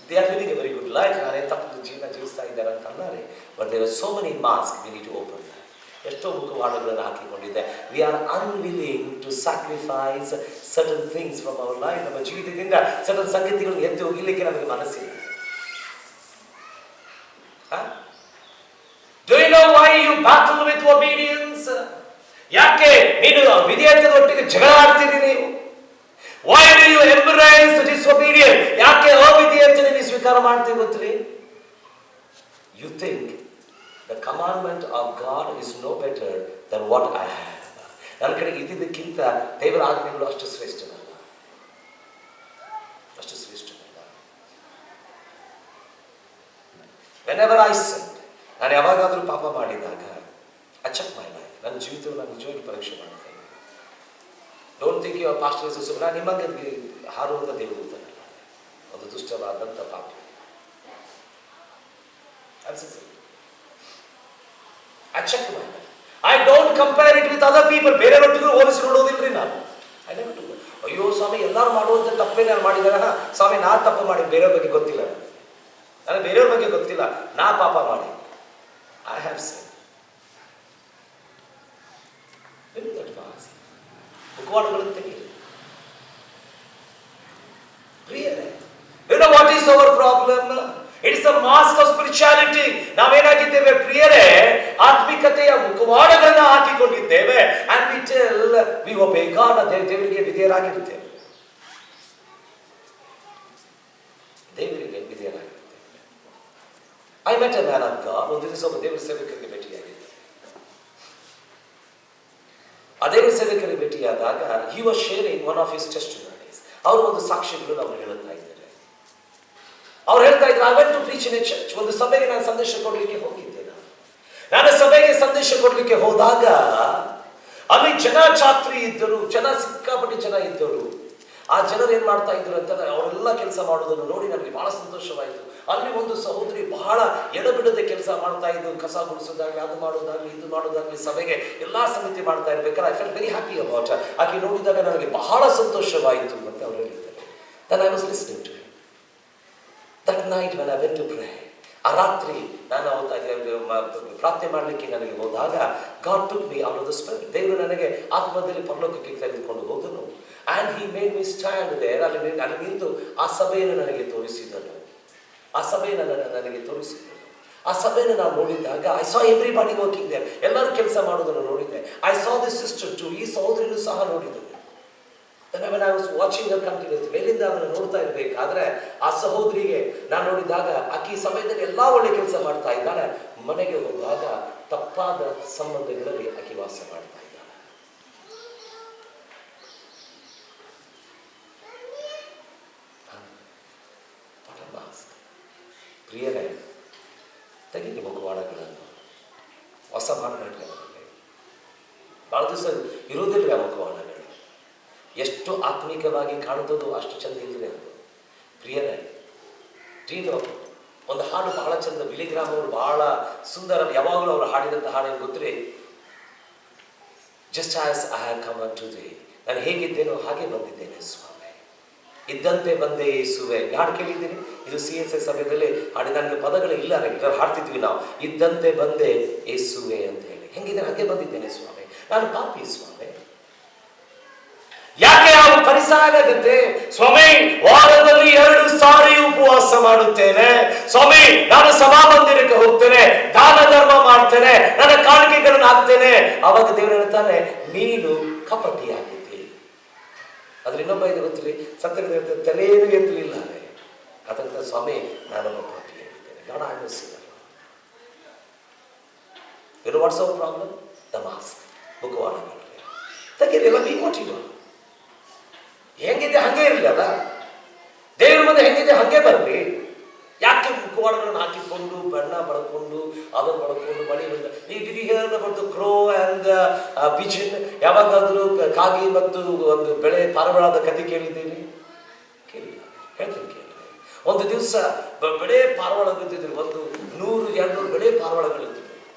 they are living a very good life. ನಾನೇ ತಪ್ಪು ಜೀವನ ಜೀವಿಸ್ತಾ ಇದ್ದಾರೆ ಅಂತ ಅನ್ನೋರೆ. But there are so many masks we need to open. ಎಷ್ಟೋ ಮುಖವಾಡಗಳನ್ನು ಹಾಕಿಕೊಂಡಿದ್ದೆ. We are unwilling to sacrifice certain things from our life. ನಮ್ಮ ಜೀವಿತದಿಂದ ಸರ್ಟನ್ ಸಂಗತಿಗಳು ಎದ್ದು ಹೋಗಲಿಕ್ಕೆ ನಮಗೆ ಮನಸ್ಸಿಲ್ಲ. Do you know why you battle with obedience? ಯಾಕೆ ನೀನು ವಿಧೇಯತೆಯೊಟ್ಟಿಗೆ ಜಗಳ ಆಡ್ತೀರಿ ನೀವು? Why do you embrace disobedience? ಯಾಕೆ ಅವಿಧೇಯತೆಯನ್ನು ನೀವು ಸ್ವೀಕಾರ ಮಾಡ್ತೀವಿ ಗೊತ್ತ್ರಿ? You think the commandment of God is no better than what I have. ನನ್ನ ಕಡೆ ಇದ್ದಿದ್ದಕ್ಕಿಂತ ದೇವರ ಆಜ್ಞೆಗಳು ಅಷ್ಟು ಶ್ರೇಷ್ಠವಲ್ಲ, ಅಷ್ಟು ವೆನೆವರ್ ಐ ಸಿನ್, ನಾನು ಯಾವಾಗಾದರೂ ಪಾಪ ಮಾಡಿದಾಗ ಐ ಚೆಕ್ ಮೈ ಲೈಫ್, ನನ್ನ ಜೀವಿತವನ್ನು ನಿಜವಾಗಿ ಪರೀಕ್ಷೆ ಮಾಡ್ತೇನೆ. Don't think your pastor is ನಾನು ನಿಮಗೆ ಹಾರುವಂಥ ದೇವದೂತನಲ್ಲ, ಒಂದು ದುಷ್ಟವಾದಂಥ ಪಾಪ. I check my life. I don't compare it with other people. ಬೇರೆಯವರೊಟ್ಟಿಗೂ ಹೋಲಿಸಿ ನೋಡೋದಿಲ್ರಿ ನಾನು. I never do. ಅಯ್ಯೋ ಸ್ವಾಮಿ, ಎಲ್ಲರೂ ಮಾಡುವಂಥ ತಪ್ಪೇ ನಾನು ಮಾಡಿದಾಗ, ಸ್ವಾಮಿ ನಾ ತಪ್ಪು ಮಾಡಿ ಬೇರೆಯವ್ರ ಬಗ್ಗೆ ಗೊತ್ತಿಲ್ಲ, ನನಗೆ ಬೇರೆಯವ್ರ ಬಗ್ಗೆ ಗೊತ್ತಿಲ್ಲ, ನಾ ಪಾಪ ಮಾಡಿ. ಐ ಹ್ಯಾವ್ ಸಿನ್. ಮುಖವಾಡಗಳನ್ನು ತೆಗೀರಿ ಪ್ರಿಯರೇ. You know what is our problem? It is a mask of spirituality. ನಾವೇನಾಗಿದ್ದೇವೆ ಪ್ರಿಯರೇ, ಆತ್ಮಿಕತೆಯ ಮುಖವಾಡಗಳನ್ನ ಹಾಕಿಕೊಂಡಿದ್ದೇವೆ. And we tell we obey God, ದೇವರಿಗೆ ವಿಧೇಯರಾಗಿರ್ತೇವೆ, ದೇವರಿಗೆ ವಿಧೇಯರಾಗಿರ್ತೇವೆ. I met a man of God. ಒಂದು ದಿವಸ ಒಬ್ಬ ದೇವರ ಸೇವಕರಿಗೆ ಭೇಟಿಯಾಗಿದ್ದೆ. ಆ ದೇವರ ಸೇವಕರಿಗೆ ಭೇಟಿಯಾದಾಗ he was sharing one of his testimonies. ಅವರು ಒಂದು ಸಾಕ್ಷ್ಯಗಳನ್ನು ಅವರು ಹೇಳುತ್ತಾ ಇದ್ದಾರೆ. ಅವ್ರು ಹೇಳ್ತಾ ಇದ್ರು, I went to preach in a church. ಒಂದು ಸಭೆಗೆ ನಾನು ಸಂದೇಶ ಕೊಡಲಿಕ್ಕೆ ಹೋಗಿದ್ದೆ. ನಾನು ಸಭೆಗೆ ಸಂದೇಶ ಕೊಡಲಿಕ್ಕೆ ಹೋದಾಗ ಅಲ್ಲಿ ಜನ ಛಾತ್ರಿ ಇದ್ದರು, ಜನ ಸಿಕ್ಕಾಪಟ್ಟಿ ಜನ ಇದ್ದರು. ಆ ಜನರು ಏನ್ ಮಾಡ್ತಾ ಇದ್ರು ಅಂತಂದ್ರೆ ಅವರೆಲ್ಲ ಕೆಲಸ ಮಾಡೋದನ್ನು ನೋಡಿ ನನಗೆ ಬಹಳ ಸಂತೋಷವಾಯಿತು. ಅಲ್ಲಿ ಒಂದು ಸಹೋದರಿ ಬಹಳ ಎಡಬಿಡದೆ ಕೆಲಸ ಮಾಡ್ತಾ ಇದ್ದು, ಕಸ ಗುಡಿಸೋದಾಗ್ಲಿ, ಅದು ಮಾಡೋದಾಗ್ಲಿ, ಇದು ಮಾಡೋದಾಗ್ಲಿ, ಸಭೆಗೆ ಎಲ್ಲಾ ಸಮಿತಿ ಮಾಡ್ತಾ ಇರ್ಬೇಕಾದ್ರೆ I felt very happy about. ಆಕೆ ನೋಡಿದಾಗ ನನಗೆ ಬಹಳ ಸಂತೋಷವಾಯಿತು ಅಂತ ಅವ್ರು ಹೇಳಿದ್ದಾರೆ. Then I was listening to him. That night when I went to pray, ಆ ರಾತ್ರಿ ನಾನು ಪ್ರಾರ್ಥನೆ ಮಾಡಲಿಕ್ಕೆ ನನಗೆ ಹೋದಾಗ God took me out of the spirit. ದೇವರು ನನಗೆ ಆತ್ಮದಲ್ಲಿ ಪರಲೋಕಕ್ಕೆ ತೆಗೆದುಕೊಂಡು ಹೋದನು. And he made me stand there. ಅಲ್ಲಿ ನಿಂತು ಆ ಸಭೆಯನ್ನು ನನಗೆ ತೋರಿಸಿದನು. ಆ ಸಭೆಯನ್ನು ನನಗೆ ತೋರಿಸಿದನು. ಆ ಸಭೆಯನ್ನು ನಾನು ನೋಡಿದಾಗ I saw everybody working there. ಎಲ್ಲರೂ ಕೆಲಸ ಮಾಡೋದನ್ನು ನೋಡಿದ್ದೆ. I saw this sister too. ಈ ಸಹೋದರಿಯನ್ನು ಸಹ ನೋಡಿದ್ದೆ. When I was watching her continuously, ಮೇಲಿಂದ ಅದನ್ನು ನೋಡ್ತಾ ಇರಬೇಕಾದ್ರೆ ಆ ಸಹೋದರಿಗೆ ನಾನು ನೋಡಿದಾಗ ಆಕೆ ಸಮಯದಲ್ಲಿ ಎಲ್ಲಾ ಒಳ್ಳೆ ಕೆಲಸ ಮಾಡ್ತಾ ಇದ್ದಾಳೆ. ಮನೆಗೆ ಹೋದಾಗ ತಪ್ಪಾದ ಸಂಬಂಧಗಳಲ್ಲಿ ಆಕೆ ವಾಸ ಮಾಡ್ತಾ ಇದ್ದಾಳೆ. ಪ್ರಿಯರೇ, ತೆಗೀರಿ ಮುಖವಾಡಗಳನ್ನು, ಹೊಸ ಮಾಡಬೇಡ್ರಿ. ಬಹಳ ದಿವಸ ಇರೋದಿಲ್ಲ ಆ ಮುಖವಾಡಗಳು. ಎಷ್ಟು ಆತ್ಮಿಕವಾಗಿ ಕಾಣುತ್ತದೋ ಅಷ್ಟು ಚಂದ ಇದ್ರೆ ಅದು. ಪ್ರಿಯರೇ, ಒಂದು ಹಾಡು ಬಹಳ ಚಂದ, ಬಿಲಿಗ್ರಾಮ್ ಅವರು ಬಹಳ ಸುಂದರ, ಯಾವಾಗಲೂ ಅವರು ಹಾಡಿದಂಥ ಹಾಡೇನು ಗೊತ್ತೇ? Just as I have come to the, ನಾನು ಹೇಗಿದ್ದೇನೋ ಹಾಗೆ ಬಂದಿದ್ದೇನೆ ಸ್ವಾಮಿ, ಇದ್ದಂತೆ ಬಂದೆ ಯೇಸುವೆ. ಹಾಡು ಕೇಳಿದ್ದೀನಿ, ಇದು CSI ಸಭೆಯಲ್ಲಿ ಹಾಡಿ. ನನಗೆ ಪದಗಳು ಇಲ್ಲ, ಹಾಡ್ತಿದ್ವಿ ನಾವು, ಇದ್ದಂತೆ ಬಂದೆ ಯೇಸುವೆ ಅಂತ ಹೇಳಿ. ಹೆಂಗಿದ್ದೇನೆ ಹಾಗೆ ಬಂದಿದ್ದೇನೆ ಸ್ವಾಮಿ, ನಾನು ಪಾಪಿ ಸ್ವಾಮಿ. ಯಾಕೆ ನಾವು ಪರಿಸಾಗತ್ತೆ ಸ್ವಾಮಿ? ವಾರದಲ್ಲಿ 2 ಸಾರಿ ಉಪವಾಸ ಮಾಡುತ್ತೇನೆ ಸ್ವಾಮಿ, ನಾನು ಸಭಾಮಂದಿರಕ್ಕೆ ಹೋಗ್ತೇನೆ, ದಾನ ಧರ್ಮ ಮಾಡ್ತೇನೆ, ನನ್ನ ಕಾಣಿಕೆಗಳನ್ನು ಹಾಕ್ತೇನೆ. ಅವಾಗ ದೇವರು ಹೇಳ್ತಾನೆ, ನೀನು ಕಪಟಿಯಾಗಿದ್ದಿ. ಆದ್ರೆ ಇನ್ನೊಬ್ಬ ಇದು ಗೊತ್ತಿರಿ, ಸತ್ಯ ತಲೆಯನ್ನು ಎತ್ತಲಿಲ್ಲ. ಅದರಿಂದ ಸ್ವಾಮಿ, ನಾನೊಬ್ಬ ಪಾಪಿಯಾಗಿದ್ದೇನೆ. God, I miss you. You know what's our problem? The mask. ಮುಖವಾಡ ತೆಗೀರಿ, be what you are. ಹೆಂಗಿದೆ ಹಂಗೆ ಇರಲಿ ಅಲ್ಲ, ದೇವ್ರ ಮುಂದೆ ಹೆಂಗಿದೆ ಹಂಗೆ ಬರ್ರಿ. ಯಾಕೆ ಮುಖವಾಡಗಳನ್ನು ಹಾಕಿಕೊಂಡು ಬಣ್ಣ ಬಳ್ಕೊಂಡು ಅದನ್ನು ಬಳ್ಕೊಂಡು ಮಳೆ ಬಂದ ಬಂದು ಕ್ರೋ ಆ್ಯಂಡ್ ಪಿಜಿನ್, ಯಾವಾಗಾದರೂ ಕಾಗಿ ಮತ್ತು ಒಂದು ಬೆಳೆ ಪಾರಿವಾಳದ ಕಥೆ ಕೇಳಿದ್ದೀರಿ? ಕೇಳಿಲ್ಲ, ಹೇಳ್ತೀನಿ ಕೇಳಿ. ಒಂದು ದಿವಸ ಬೆಳೆ ಪಾರಿವಾಳ ಬಿದ್ದಿದ್ರು, ಒಂದು 100-200 ಬೆಳೆ ಪಾರಿವಾಳಗಳಿದ್ದು.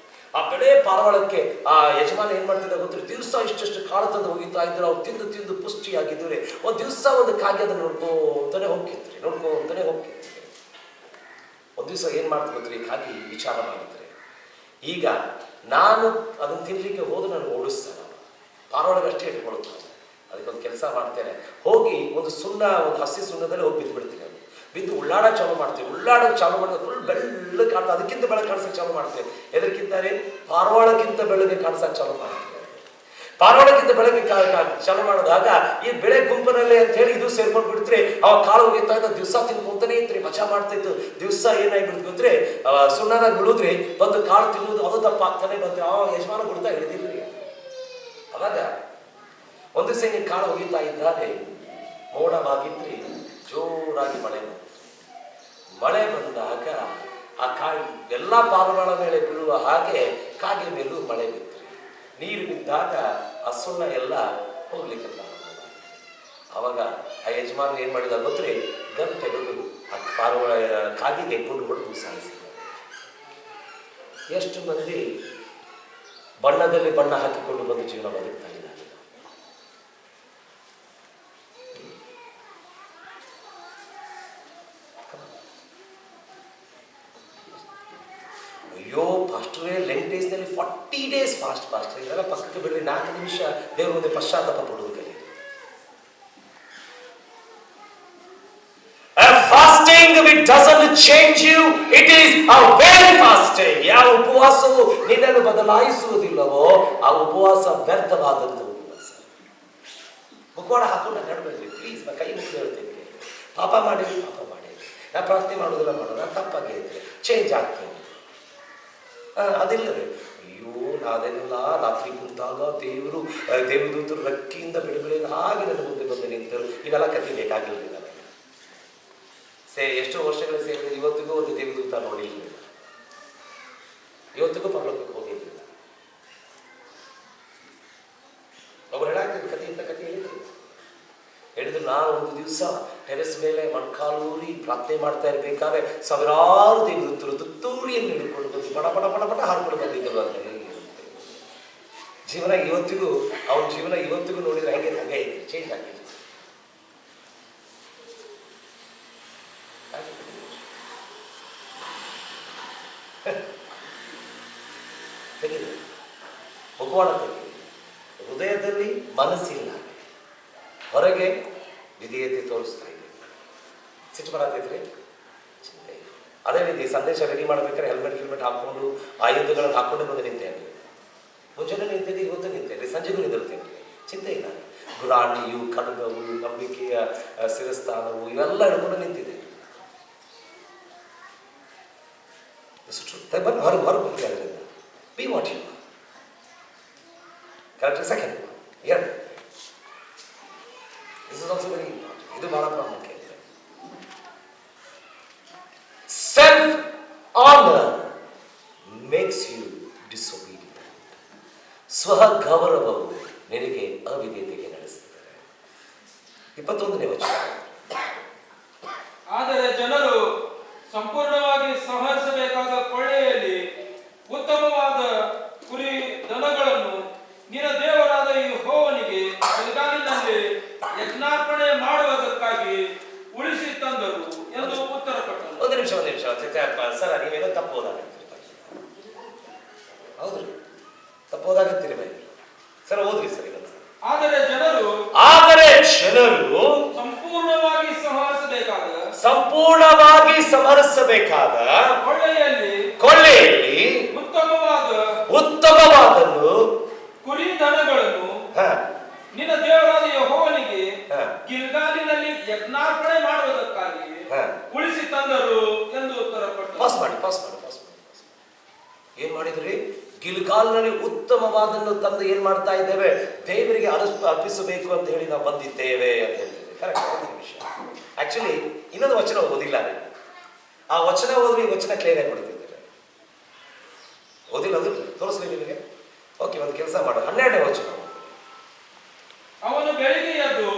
ಆ ಬೆಳೆ ಪಾರಿವಾಳಕ್ಕೆ ಆ ಯಜಮಾನ ಏನ್ ಮಾಡ್ತಿದ್ದ ಗೊತ್ತಿಲ್ಲ, ದಿವಸ ಇಷ್ಟಷ್ಟು ಕಾಳು ತಂದು ಹೋಗಿತ್ತಾ ಇದ್ರು. ಅವ್ರು ತಿಂದು ತಿಂದು ಪುಷ್ಟಿಯಾಗಿದ್ರೆ ಒಂದು ದಿವಸ ಒಂದು ಕಾಗೆ ಅದನ್ನು ನೋಡ್ಕೊಂತಾನೆ ಹೋಗ್ತಿದ್ರಿ. ಒಂದು ದಿವಸ ಏನ್ ಮಾಡ್ತಾ ಗೊತ್ತ್ರಿ, ಕಾಗಿ ವಿಚಾರ ಮಾಡಿದ್ರೆ, ಈಗ ನಾನು ಅದನ್ನು ತಿನ್ಲಿಕ್ಕೆ ಹೋದ್ರೆ ನಾನು ಓಡಿಸ್ತಾನೆ, ಪಾರಿವಾಳಗೆ ಅಷ್ಟೇ ಇಟ್ಕೊಳ್ತಾನೆ. ಅದಕ್ಕೊಂದು ಕೆಲಸ ಮಾಡ್ತೇನೆ, ಹೋಗಿ ಒಂದು ಹಸಿ ಸುಣ್ಣದಲ್ಲಿ ಹೋಗಿ ಬಿದ್ದು ಬಿಡ್ತೀನಿ. ಅದು ಬಿದ್ದು ಉಳ್ಳಾಡೋಕೆ ಚಾಲು ಮಾಡ್ತೇವೆ. ಉಳ್ಳಾಡೋಕೆ ಚಾಲು ಮಾಡಿದ್ರೆ ಫುಲ್ ಬೆಳ್ಳ ಕಾಣ್ತಾ, ಅದಕ್ಕಿಂತ ಬೆಳಗ್ಗೆ ಕಾಣಿಸೋಕೆ ಚಾಲು ಮಾಡ್ತೇವೆ. ಎದಕ್ಕಿಂತ ಪಾರಿವಾಳಕ್ಕಿಂತ ಬೆಳಗ್ಗೆ ಕಾಣಿಸೋಕೆ ಚಾಲು ಮಾಡ್ತೇವೆ. ಪಾರಿವಾಳಕ್ಕಿಂತ ಬೆಳಗ್ಗೆ ಚಾಲು ಮಾಡಿದಾಗ ಈ ಬೆಳೆ ಗುಂಪಿನಲ್ಲಿ ಅಂತ ಹೇಳಿ ಇದು ಸೇರ್ಕೊಂಡು ಬಿಡ್ತ್ರಿ. ಅವಾಗ ಕಾಳು ಹೋಗಿತ್ತಾ ಇದ್ದ, ದಿವಸ ತಿನ್ಕೊಂತಾನೆ ಇತ್ರಿ, ಮಜಾ ಮಾಡ್ತಿತ್ತು. ದಿವಸ ಏನಾಗ್ಬಿಡ್ತು ಗೊತ್ತ್ರಿ, ಸುಣ್ಣದಾಗ ಬಿಡುದ್ರಿ, ಬಂದು ಕಾಳು ತಿನ್ನುವುದು ಅದು ದಪ್ಪ ಆಗ್ತಾನೆ ಬಂದ್ರಿ. ಯಜಮಾನ ಬಿಡ್ತಾ ಹಿಡಿದಿಲ್ರಿ. ಅವಾಗ ಒಂದು ದಿವಸ ಹಿಂಗೆ ಕಾಳು ಹೋಗಿತ್ತಾ ಇದ್ದಾರೆ, ಮೋಡವಾಗಿದ್ರಿ, ಜೋರಾಗಿ ಮಳೆ ಬಂದಾಗ ಆ ಕಾಯಿ ಎಲ್ಲ ಪಾರುಗಳ ಮೇಲೆ ಬೀಳುವ ಹಾಗೆ ಕಾಗೆ ಮೇಲೂ ಮಳೆ ಬಿತ್ತು. ನೀರು ಬಿದ್ದಾಗ ಆ ಸುಣ್ಣ ಎಲ್ಲ ಹೋಗ್ಲಿಕ್ಕೆ ಪ್ರಾರಂಭ. ಅವಾಗ ಆ ಯಜಮಾನ ಏನ್ ಮಾಡಿದ ಗೊತ್ತೇ, ಗನ್ ತೆಗೆದು ಆ ಪಾರುಗಳ ಕಾಗಿಗೆ ಗುಂಡು ಹೊಡೆದು ಸಾಯಿಸಿದ. ಎಷ್ಟು ಮಂದಿ ಬಣ್ಣದಲ್ಲಿ ಬಣ್ಣ ಹಾಕಿಕೊಂಡು ಬಂದು ಜೀವನ ಬದುಕ್ತಾ ಇದ್ದಾರೆ. ಅಯ್ಯೋ ಪಾಸ್ಟರೇ, ಲೆಂಟ್ ಡೇಸ್ನಲ್ಲಿ 40 days ಫಾಸ್ಟ್ ಇದೆಲ್ಲ ಪಕ್ಕಕ್ಕೆ ಬಿಡ್ರಿ, 4 ನಿಮಿಷ ದೇವ್ರ ಮುಂದೆ ಪಶ್ಚಾತ್ತಾಪ ಪಡುವುದು ಕಲಿ. Fasting which doesn't change you, it is a very fasting. ಯಾವ ಉಪವಾಸವು ನಿನ್ನನ್ನು ಬದಲಾಯಿಸುವುದಿಲ್ಲವೋ ಆ ಉಪವಾಸ ವ್ಯರ್ಥವಾದಂಥ ಉಪವಾಸ. ಮುಖವಾಡ ಹಾಕೊಂಡು ನಡಬೇಡ್ರಿ ಪ್ಲೀಸ್. ನಾ ಕೈ ಮುಗಿದು ಹೇಳ್ತೇನೆ, ಪಾಪ ಮಾಡಿ ನಾ ಪ್ರಾರ್ಥನೆ ಮಾಡೋದಿಲ್ಲ, ಮಾಡೋಣ ತಪ್ಪಾಗಿ ಇದ್ರೆ ಚೇಂಜ್ ಆಗ್ತೇನೆ. ಅದಿಲ್ಲದೆ ಅಯ್ಯೋ ನಾದೆಲ್ಲ ರಾತ್ರಿ ಕುಂತಾಗ ದೇವದೂತರು ರಕ್ಕಿಯಿಂದ ಬಿಡುಗಡೆ ಹಾಗೆ ನನ್ನ ಮುಂದೆ ಬಂದು ನಿಂತರು. ಇವೆಲ್ಲ ಕಥೆ ಬೇಕಾಗಿಲ್ಲ ನನಗೆ. ಎಷ್ಟೋ ವರ್ಷಗಳ ಸೇರಿದ್ರೆ ಇವತ್ತಿಗೂ ಒಂದು ದೇವದೂತ ನೋಡಿಲ್ಲ, ಇವತ್ತಿಗೂ ಪರಲೋಕಕ್ಕೆ ಹೋಗಿರ್ಲಿಲ್ಲ. ಒಬ್ಬರು ಹೇಳಾಗ್ತಿದ್ರು ಕಥೆ, ಇಂಥ ಕಥೆ ಹೇಳಿದ್ರು. ನಾನು ಒಂದು ದಿವಸ ಟೆರೆಸ್ ಮೇಲೆ ಮೊಣಕಾಲೂರಿ ಪ್ರಾರ್ಥನೆ ಮಾಡ್ತಾ ಇರ್ಬೇಕಾದ್ರೆ ಸಾವಿರಾರು ದೇವದೂತರು ತುತ್ತೂರಿಯನ್ನು ಹಿಡ್ಕೊಂಡು ಬಂದು ಪಟ ಪಟ ಪಟ ಪಟ ಹಾಡ್ಕೊಂಡು ಬಂದಿದ್ದರು ಅಂತ ಹೇಳಿ ಜೀವನ ಇವತ್ತಿಗೂ, ಅವನ ಜೀವನ ಇವತ್ತಿಗೂ ನೋಡಿದ್ರೆ ಹಂಗೆ ಐತೆ, ಚೇಂಜ್ ಆಗಿದೆ. ತೆಗೆದು ಮುಖವಾಡ ತೆಗೆದು, ಹೃದಯದಲ್ಲಿ ಮನಸ್ಸಿಲ್ಲ, ಹೊರಗೆ ವಿಧೇಯತೆ ತೋರಿಸ್ತಾ ಇದೆ. ಸಿಟ್ಟು ಬರತೈತ್ರಿ, ಚಿಂತೆ. ಅದೇ ರೀತಿ ಸಂದೇಶ ರೆಡಿ ಮಾಡ್ಬೇಕಾದ್ರೆ ಹೆಲ್ಮೆಟ್ ಹಾಕೊಂಡು ಆಯುಧಗಳನ್ನು ಹಾಕೊಂಡು ಬಂದು ನಿಂತೇನೆ. ಮುಂಜಾನೆ ನಿಂತಿದ್ದೆ, ಇವತ್ತು ನಿಂತೇನೆ, ಸಂಜೆಗೂ ನಿಂತಿರ್ತೇನೆ, ಚಿಂತೆ ಇಲ್ಲ. ಗುರಾಣಿಯು, ಖಡ್ಗವು, ನಂಬಿಕೆಯ ಶಿರಸ್ಥಾನವು ಇವೆಲ್ಲ ಹಿಡ್ಕೊಂಡು ನಿಂತಿದೆ. ಬನ್ನಿ ಹೊರಗೆ ಬಂದು ಅದರಿಂದ be what you correct. Second ಎರಡು, this is also very important. ಇದು ಬಹಳ ಪ್ರಾಮುಖ್ಯ ಇದೆ. Self honour makes you disobedient. ಸ್ವಗೌರವವು ನಿನಗೆ ಅವಿಧೇಯತೆಗೆ ನಡೆಸುತ್ತದೆ. 21ನೇ ವಚನ. ಆದರೆ ಜನರು ಸಂಪೂರ್ಣವಾಗಿ ಸಂಹರಿಸಬೇಕಾದ ಕೊಳ್ಳೆಯಲ್ಲಿ ಉತ್ತಮವಾದ ಕುರಿ ದನಗಳನ್ನು ನಿನ್ನ ದೇವರಾದ ಯೆಹೋವನಿಗೆ ಗಿಲ್ಗಾಲಿನಲ್ಲಿ ಯಜ್ಞಾರ್ಪಣೆ ಮಾಡುವುದಕ್ಕಾಗಿ ಉಳಿಸಿ ತಂದರು ಎಂದು ಉತ್ತರ ಕೊಟ್ಟರು. ಒಂದು ನಿಮಿಷ ಸರ್, ನೀವೇನೋ ತಪ್ಪು ಓದಾಗತ್ತೀರಿ. ಹೌದ್ರಿ, ತಪ್ಪು ಓದಾಗತ್ತೀರಿ ಬೈ ಸರ್, ಓದ್ರಿ ಸರ್. ಇದನ್ನು ಆದರೆ ಜನರು ಸಂಪೂರ್ಣವಾಗಿ ಸಂಹರಿಸಬೇಕಾದ ಕೊಳ್ಳೆಯಲ್ಲಿ ಉತ್ತಮವಾದನ್ನು ಕುರಿ ದನಗಳನ್ನು ನಿನ್ನ ದೇವರಾದ ಯೆಹೋವನಿಗೆ ಗಿಲ್ಗಾಲಿನಲ್ಲಿ ಯಜ್ಞಾರ್ಪಣೆ ಮಾಡುವುದಕ್ಕಾಗಿ ಉಳಿಸಿ ತಂದರು ಎಂದು ಉತ್ತರ ಕೊಟ್ಟರು. ಪಾಸ್ ಮಾಡಿ. ಏನ್ ಮಾಡಿದ್ರಿ? ಗಿಲ್ಗಾಲ್ನಲ್ಲಿ ಉತ್ತಮವಾದನ್ನು ತಂದು ಏನ್ ಮಾಡ್ತಾ ಇದ್ದೇವೆ? ದೇವರಿಗೆ ಅರ್ಪಿಸಬೇಕು ಅಂತ ಹೇಳಿ ನಾವು ಬಂದಿದ್ದೇವೆ ಅಂತ ಹೇಳ್ತೇವೆ. ಕರೆಕ್ಟ್ ವಿಷಯ. ಆಕ್ಚುಲಿ ಇನ್ನೊಂದು ವಚನ ಓದಿಲ್ಲ, ಆ ವಚನ ಓದ್ರಿ, ಈ ವಚನ ಕ್ಲಿಯರ್ ಆಗಿ ಕೊಡ್ತಿದ್ದೇವೆ. ಓದಿಲ್ಲ, ಅದು ತೋರಿಸ್ಲಿ ನಿಮಗೆ. ಓಕೆ, ಒಂದು ಕೆಲಸ ಮಾಡು, 12ನೇ ವಚನ. ಅವನು ಬೆಳಿಗ್ಗೆ ಎದ್ದು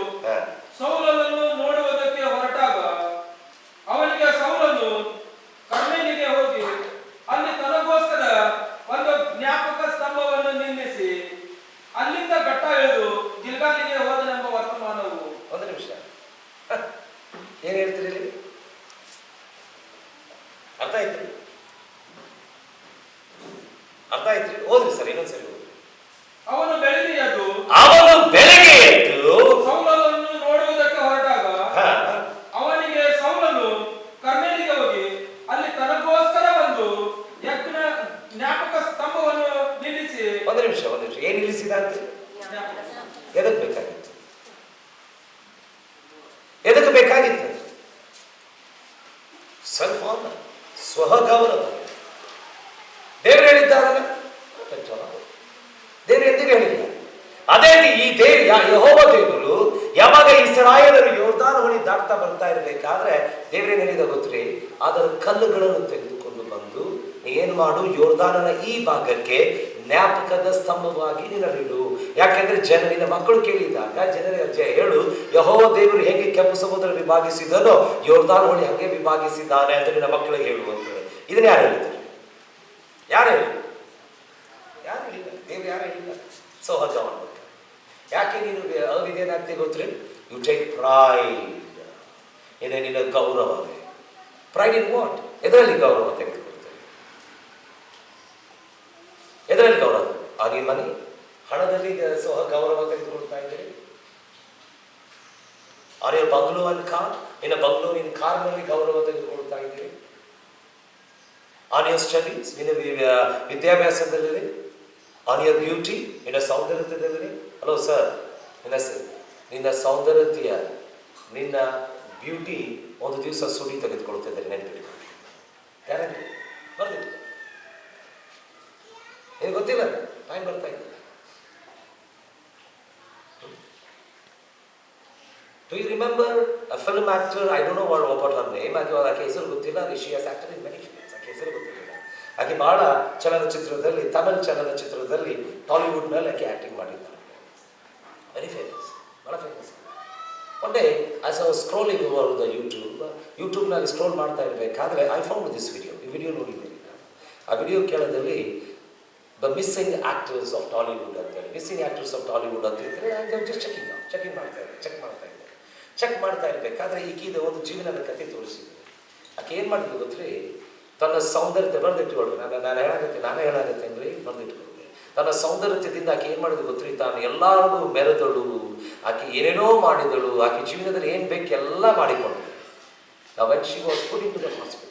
ಸೌಲನನ್ನು ನೋಡುವುದಕ್ಕೆ ಹೊರಟಾಗ ಅವನಿಗೆ ಸೌಲನು ಕರ್ಮೇಲಿಗೆ ಹೋಗಿ ಅಲ್ಲಿ ತನಗೋಸ್ಕರ ಒಂದು ಜ್ಞಾಪಕ ಸ್ತಂಭವನ್ನು ನಿಲ್ಲಿಸಿ ಅಲ್ಲಿಂದ ಘಟ್ಟ ಇಳಿದು ಗಿಲ್ಗಾಲಿಗೆ ಹೋದನೆಂಬ ವರ್ತಮಾನವು. ಒಂದು ನಿಮಿಷ, ಏನ್ ಹೇಳ್ತೀರಿ? ಅರ್ಥ ಆಯ್ತು? ಓದ್ರಿ ಸರ್, ಇನ್ನೊಂದ್ಸರಿ ಓದ್ರಿ. ಅವನು ಬೆಳಿಗ್ಗೆ ಎದ್ದು ಸೌಲನನ್ನು ನೋಡುವುದಕ್ಕೆ ಹೊರಟಾಗ ಅವನಿಗೆ ಸೌಲನು ಕರ್ಮೇಲಿಗೆ ಹೋಗಿ ಅಲ್ಲಿ ತನಗೋಸ್ಕರ ಒಂದು ಜ್ಞಾಪಕ ಸ್ತಂಭವನ್ನು ನಿಲ್ಲಿಸಿ. ಒಂದು ನಿಮಿಷ, ಏನ್ ನಿಲ್ಲಿಸಿದ ಅಂತ? ಎದಕ್ಕೆ ಬೇಕಾಗಿತ್ತು? ಸೆಲ್ಫ್ ಆನರ್, ಸ್ವಗೌರವ. ದೇವರು ಹೇಳಿದ್ದಾರಲ್ಲ, ದೇವರು ಎಂದಿಗೂ ಹೇಳಿಲ್ಲ. ಅದೇ ಈ ಯೆಹೋವ ದೇವರು ಯಾವಾಗ ಇಸ್ರಾಯೇಲರು ಯೋರ್ದಾನ್ ಹೊಳಿ ದಾಟ್ತಾ ಬರ್ತಾ ಇರಬೇಕಾದ್ರೆ ದೇವರೇನು ಹೇಳಿದ ಗೊತ್ತ್ರಿ? ಅದರ ಕಲ್ಲುಗಳನ್ನು ತೆಗೆದುಕೊಂಡು ಬಂದು ಏನ್ ಮಾಡು, ಯೋರ್ದಾನನ ಈ ಭಾಗಕ್ಕೆ ಜ್ಞಾಪಕದ ಸ್ತಂಭವಾಗಿ ನಿನ್ನಲ್ಲಿಡು. ಯಾಕೆಂದ್ರೆ ನಿನ್ನ ಮಕ್ಕಳು ಕೇಳಿದಾಗ ಜನರಿಗೆ ಹೇಳು, ಯೆಹೋವ ದೇವರು ಹೇಗೆ ಕೆಂಪು ಸಮುದ್ರ ವಿಭಾಗಿಸಿದನೋ ಯೋರ್ದಾನ ಹೊಳಿ ಹಾಗೆ ವಿಭಾಗಿಸಿದ್ದಾನೆ ಅಂತ ನಿನ್ನ ಮಕ್ಕಳಿಗೆ ಹೇಳು ಅಂತ ಹೇಳಿ. ಇದನ್ನ ಯಾರು ಹೇಳಿದ್ರು? ಯಾರು ಹೇಳಿದ್ರು? ಯಾರು ಹೇಳಿಲ್ಲ, ದೇವ್ರು ಯಾರು ಹೇಳಿಲ್ಲ. ಸೌಹರ್ದ ಮಾಡ್ಬೇಕು. ಯಾಕೆ ನೀನು ಅವಿದೇನಾಗ್ತಿ ಗೊತ್ತ್ರಿ? You take pride. ಏನೇ ನಿನ್ನ ಗೌರವ. Pride in what? ಎದರಲ್ಲಿ ಗೌರವ ತೆಗೆದುಕೊಳ್ತೇವೆ? ಎದರಲ್ಲಿ ಗೌರವ? ಆಗಿನ ಮನೆ ಹಣದಲ್ಲಿ ಗೌರವ ತೆಗೆದುಕೊಳ್ತಾ ಇದ್ದೀರಿ. Are you bungalow and car? ನಿನ್ನ ಬಂಗ್ಲೋ ನಿನ್ನ ಕಾರ್ನಲ್ಲಿ ಗೌರವ ತೆಗೆದುಕೊಳ್ತಾ ಇದ್ದೀರಿ. ಆನ್ ಯುವರ್ ಸ್ಟಡೀಸ್, ನಿನ್ನ ವಿದ್ಯಾಭ್ಯಾಸದಲ್ಲಿ, ಆನ್ ಯುವರ್ ಬ್ಯೂಟಿ, ನಿನ್ನ ಸೌಂದರ್ಯದಲ್ಲಿ. ಹಲೋ ಸರ್, ನಿನ್ನ ಸೌಂದರ್ಯ, ನಿನ್ನ ಬ್ಯೂಟಿ ಒಂದು ದಿವಸ ಸುಡಿ ತೆಗೆದುಕೊಳ್ತಿದ್ದಾರೆ, ನೆನಪಿಟ್ಟುಕೊಳ್ಳಿ. ಗ್ಯಾರಂಟಿ ಬರ್ದಿಟ್ಟು. ನಿನಗೆ ಗೊತ್ತಿಲ್ಲ, ಟೈಮ್ ಬರ್ತಾ ಇದೆ. Do you remember a film actor? I don't know what her name. ಆಕೆ ಹೆಸರು ಗೊತ್ತಿಲ್ಲ. She has acted in many films. ಆಕೆ ಹೆಸರು ಗೊತ್ತಿಲ್ಲ. ಆಕೆ ಬಹಳ ಚಲನಚಿತ್ರದಲ್ಲಿ, ತಮಿಳ್ ಚಲನಚಿತ್ರದಲ್ಲಿ, ಟಾಲಿವುಡ್ ನಲ್ಲಿ ಆಕೆ ಆಕ್ಟಿಂಗ್ ಮಾಡಿದ್ದಾರೆ. ವೆರಿ ಫೇಮಸ್, ಬಹಳ famous. One day as I was scrolling over the YouTube ನಲ್ಲಿ ಸ್ಕ್ರೋಲ್ ಮಾಡ್ತಾ ಇರಬೇಕಾದ್ರೆ I found this video. ಈ ವಿಡಿಯೋ ನೋಡಿದ್ದೀನಿ. ಆ ವಿಡಿಯೋ ಕೇಳೋದಲ್ಲಿ the missing actors of Tollywood ಅಂತ ಹೇಳಿ, ಮಿಸ್ಸಿಂಗ್ ಆಕ್ಟರ್ಸ್ ಆಫ್ ಟಾಲಿವುಡ್ ಅಂತ ಇದ್ರೆ ಜಸ್ಟ್ ಚೆಕ್ ಮಾಡ್ತಾ ಇರಬೇಕಾದ್ರೆ ಈಗೀದ ಒಂದು ಜೀವನದ ಕಥೆ ತೋರಿಸಿದ್ರು. ಆಕೆ ಏನು ಮಾಡಿದ್ರು ಗೊತ್ತ್ರಿ? ತನ್ನ ಸೌಂದರ್ಯತೆ ಬರೆದಿಟ್ಕೊಳ್ರಿ. ನಾನೇ ಹೇಳಾಗತ್ತೇನ್ರಿ, ಬರೆದಿಟ್ಕೊಳ್ರಿ. ತನ್ನ ಸೌಂದರ್ಯದಿಂದ ಆಕೆ ಏನು ಮಾಡಿದ್ರು ಗೊತ್ತ್ರಿ? ತಾನು ಎಲ್ಲರಿಗೂ ಮೆರೆದಳು, ಆಕೆ ಏನೇನೋ ಮಾಡಿದಳು, ಆಕೆ ಜೀವನದಲ್ಲಿ ಏನು ಬೇಕು ಎಲ್ಲ ಮಾಡಿಕೊಂಡಳು. Now when she was put into the hospital,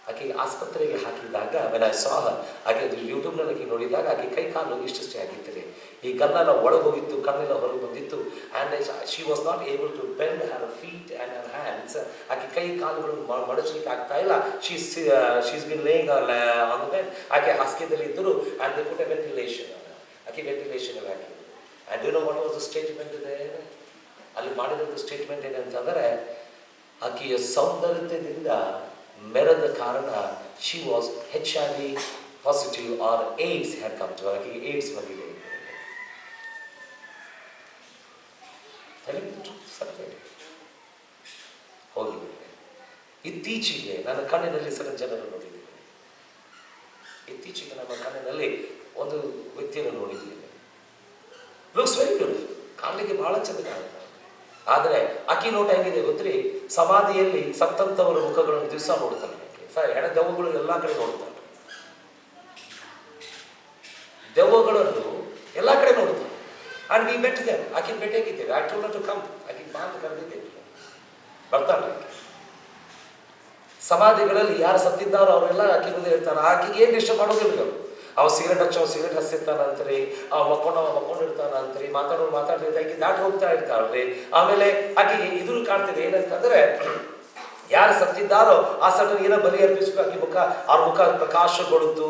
ಆಕೆಗೆ ಆಸ್ಪತ್ರೆಗೆ ಹಾಕಿದಾಗ when I saw her, ಆಕೆ ಯೂಟ್ಯೂಬ್ನಲ್ಲಿ ಆಕೆ ನೋಡಿದಾಗ ಆಕೆ ಕೈ ಕಾಲು ಇಷ್ಟೇ ಆಗಿರ್ತದೆ. ಈ ಗಲ್ಲೆಲ್ಲ ಒಳಗೆ ಹೋಗಿತ್ತು, ಕಣ್ಣೆಲ್ಲ ಹೊರಗೆ ಬಂದಿತ್ತು. And she was not able to bend her feet and her hands. ಆಕೆ ಕೈ ಕಾಲುಗಳು ಮಡಚಲಿಕ್ಕೆ ಆಗ್ತಾ ಇಲ್ಲ. She's been laying on the bed. ಆಕೆ ಹಾಸಿಗೆದಲ್ಲಿ ಇದ್ದರು. And they put a ventilation. ಆಕೆ ವೆಂಟಿಲೇಷನ್ ಹಾಕಿದ್ರು. And you know what was the statement ಇದೆ ಅಲ್ಲಿ ಮಾಡಿರೋದು? ಸ್ಟೇಟ್ಮೆಂಟ್ ಏನಂತಂದರೆ, ಆಕೆಯ ಸೌಂದರ್ಯದಿಂದ ಮೆರೆದ ಕಾರಣ she was HIV positive or AIDS had come to. ಆಕೆಗೆ ಏಡ್ಸ್ ಬಂದಿದೆ. ಹೋಗಿಬಿಟ್ಟೆ. ಇತ್ತೀಚೆಗೆ ನನ್ನ ಕಣ್ಣಿನಲ್ಲಿ ಸಲ ಜನರು ನೋಡಿದ್ದೀನಿ. ಇತ್ತೀಚೆಗೆ ನಮ್ಮ ಕಣ್ಣಿನಲ್ಲಿ ಒಂದು ವ್ಯಕ್ತಿಯನ್ನು ನೋಡಿದ್ದೀನಿ. ಲುಕ್ಸ್ ವೆರಿ ಬ್ಯೂಟಿಫುಲ್, ಕಾಣಲಿಕ್ಕೆ ಬಹಳ ಚೆಂದ ಕಾಣುತ್ತೆ. ಆದರೆ ಆಕಿ ನೋಟ ಹೇಗಿದೆ ಗೊತ್ತ್ರಿ? ಸಮಾಧಿಯಲ್ಲಿ ಸತ್ತಂತವರ ಮುಖಗಳನ್ನು ದಿವಸ ನೋಡ್ತಾನೆ. ಹೆಣ ದೆವ್ವಗಳು ಎಲ್ಲ ಕಡೆ ನೋಡ್ತಾನೆ. ದೆವ್ವಗಳನ್ನು ಎಲ್ಲ ಕಡೆ ನೋಡ್ತಾನೆ. And we met them. ಆಕಿನ ಭೇಟಿಯಾಗಿದ್ದೇವೆ. I told her to come. ಆಕಿನ ಬಾ ಅಂತ ಕರೆದಿದ್ದೇವೆ. ಬರ್ತಾನೆ. ಸಮಾಧಿಗಳಲ್ಲಿ ಯಾರು ಸತ್ತಿದ್ದಾರೋ ಅವರೆಲ್ಲ ಆಕಿ ಮುಂದೆ ಇರ್ತಾರೆ. ಆಕೆಗೆ ಏನು ಇಷ್ಟ ಮಾಡೋದಿಲ್ಲ ಅವರು. ಅವ ಸಿಗರೇಟ್ ಸಿಗರೇಟ್ ಹಚ್ಚಿರ್ತಾನಂತ್ರಿ, ಅವ ಮಕ್ಕೊಂಡಿರ್ತಾನಂತ್ರಿ, ಮಾತಾಡಿದ್ರೆ ದಾಟಿ ಹೋಗ್ತಾ ಇರ್ತಾಳ್ರಿ. ಆಮೇಲೆ ಆಕೆಗೆ ಇದ್ರು ಕಾಣ್ತಿದೆ ಏನಂತಂದ್ರೆ, ಯಾರು ಸತ್ತಿದ್ದಾರೋ ಆ ಸಣ್ಣ ಏನೋ ಬಲಿ ಅರ್ಪಿಸ್ಬೇಕು. ಆಕೆ ಮುಖ ಪ್ರಕಾಶಗೊಳ್ಳುತ್ತು.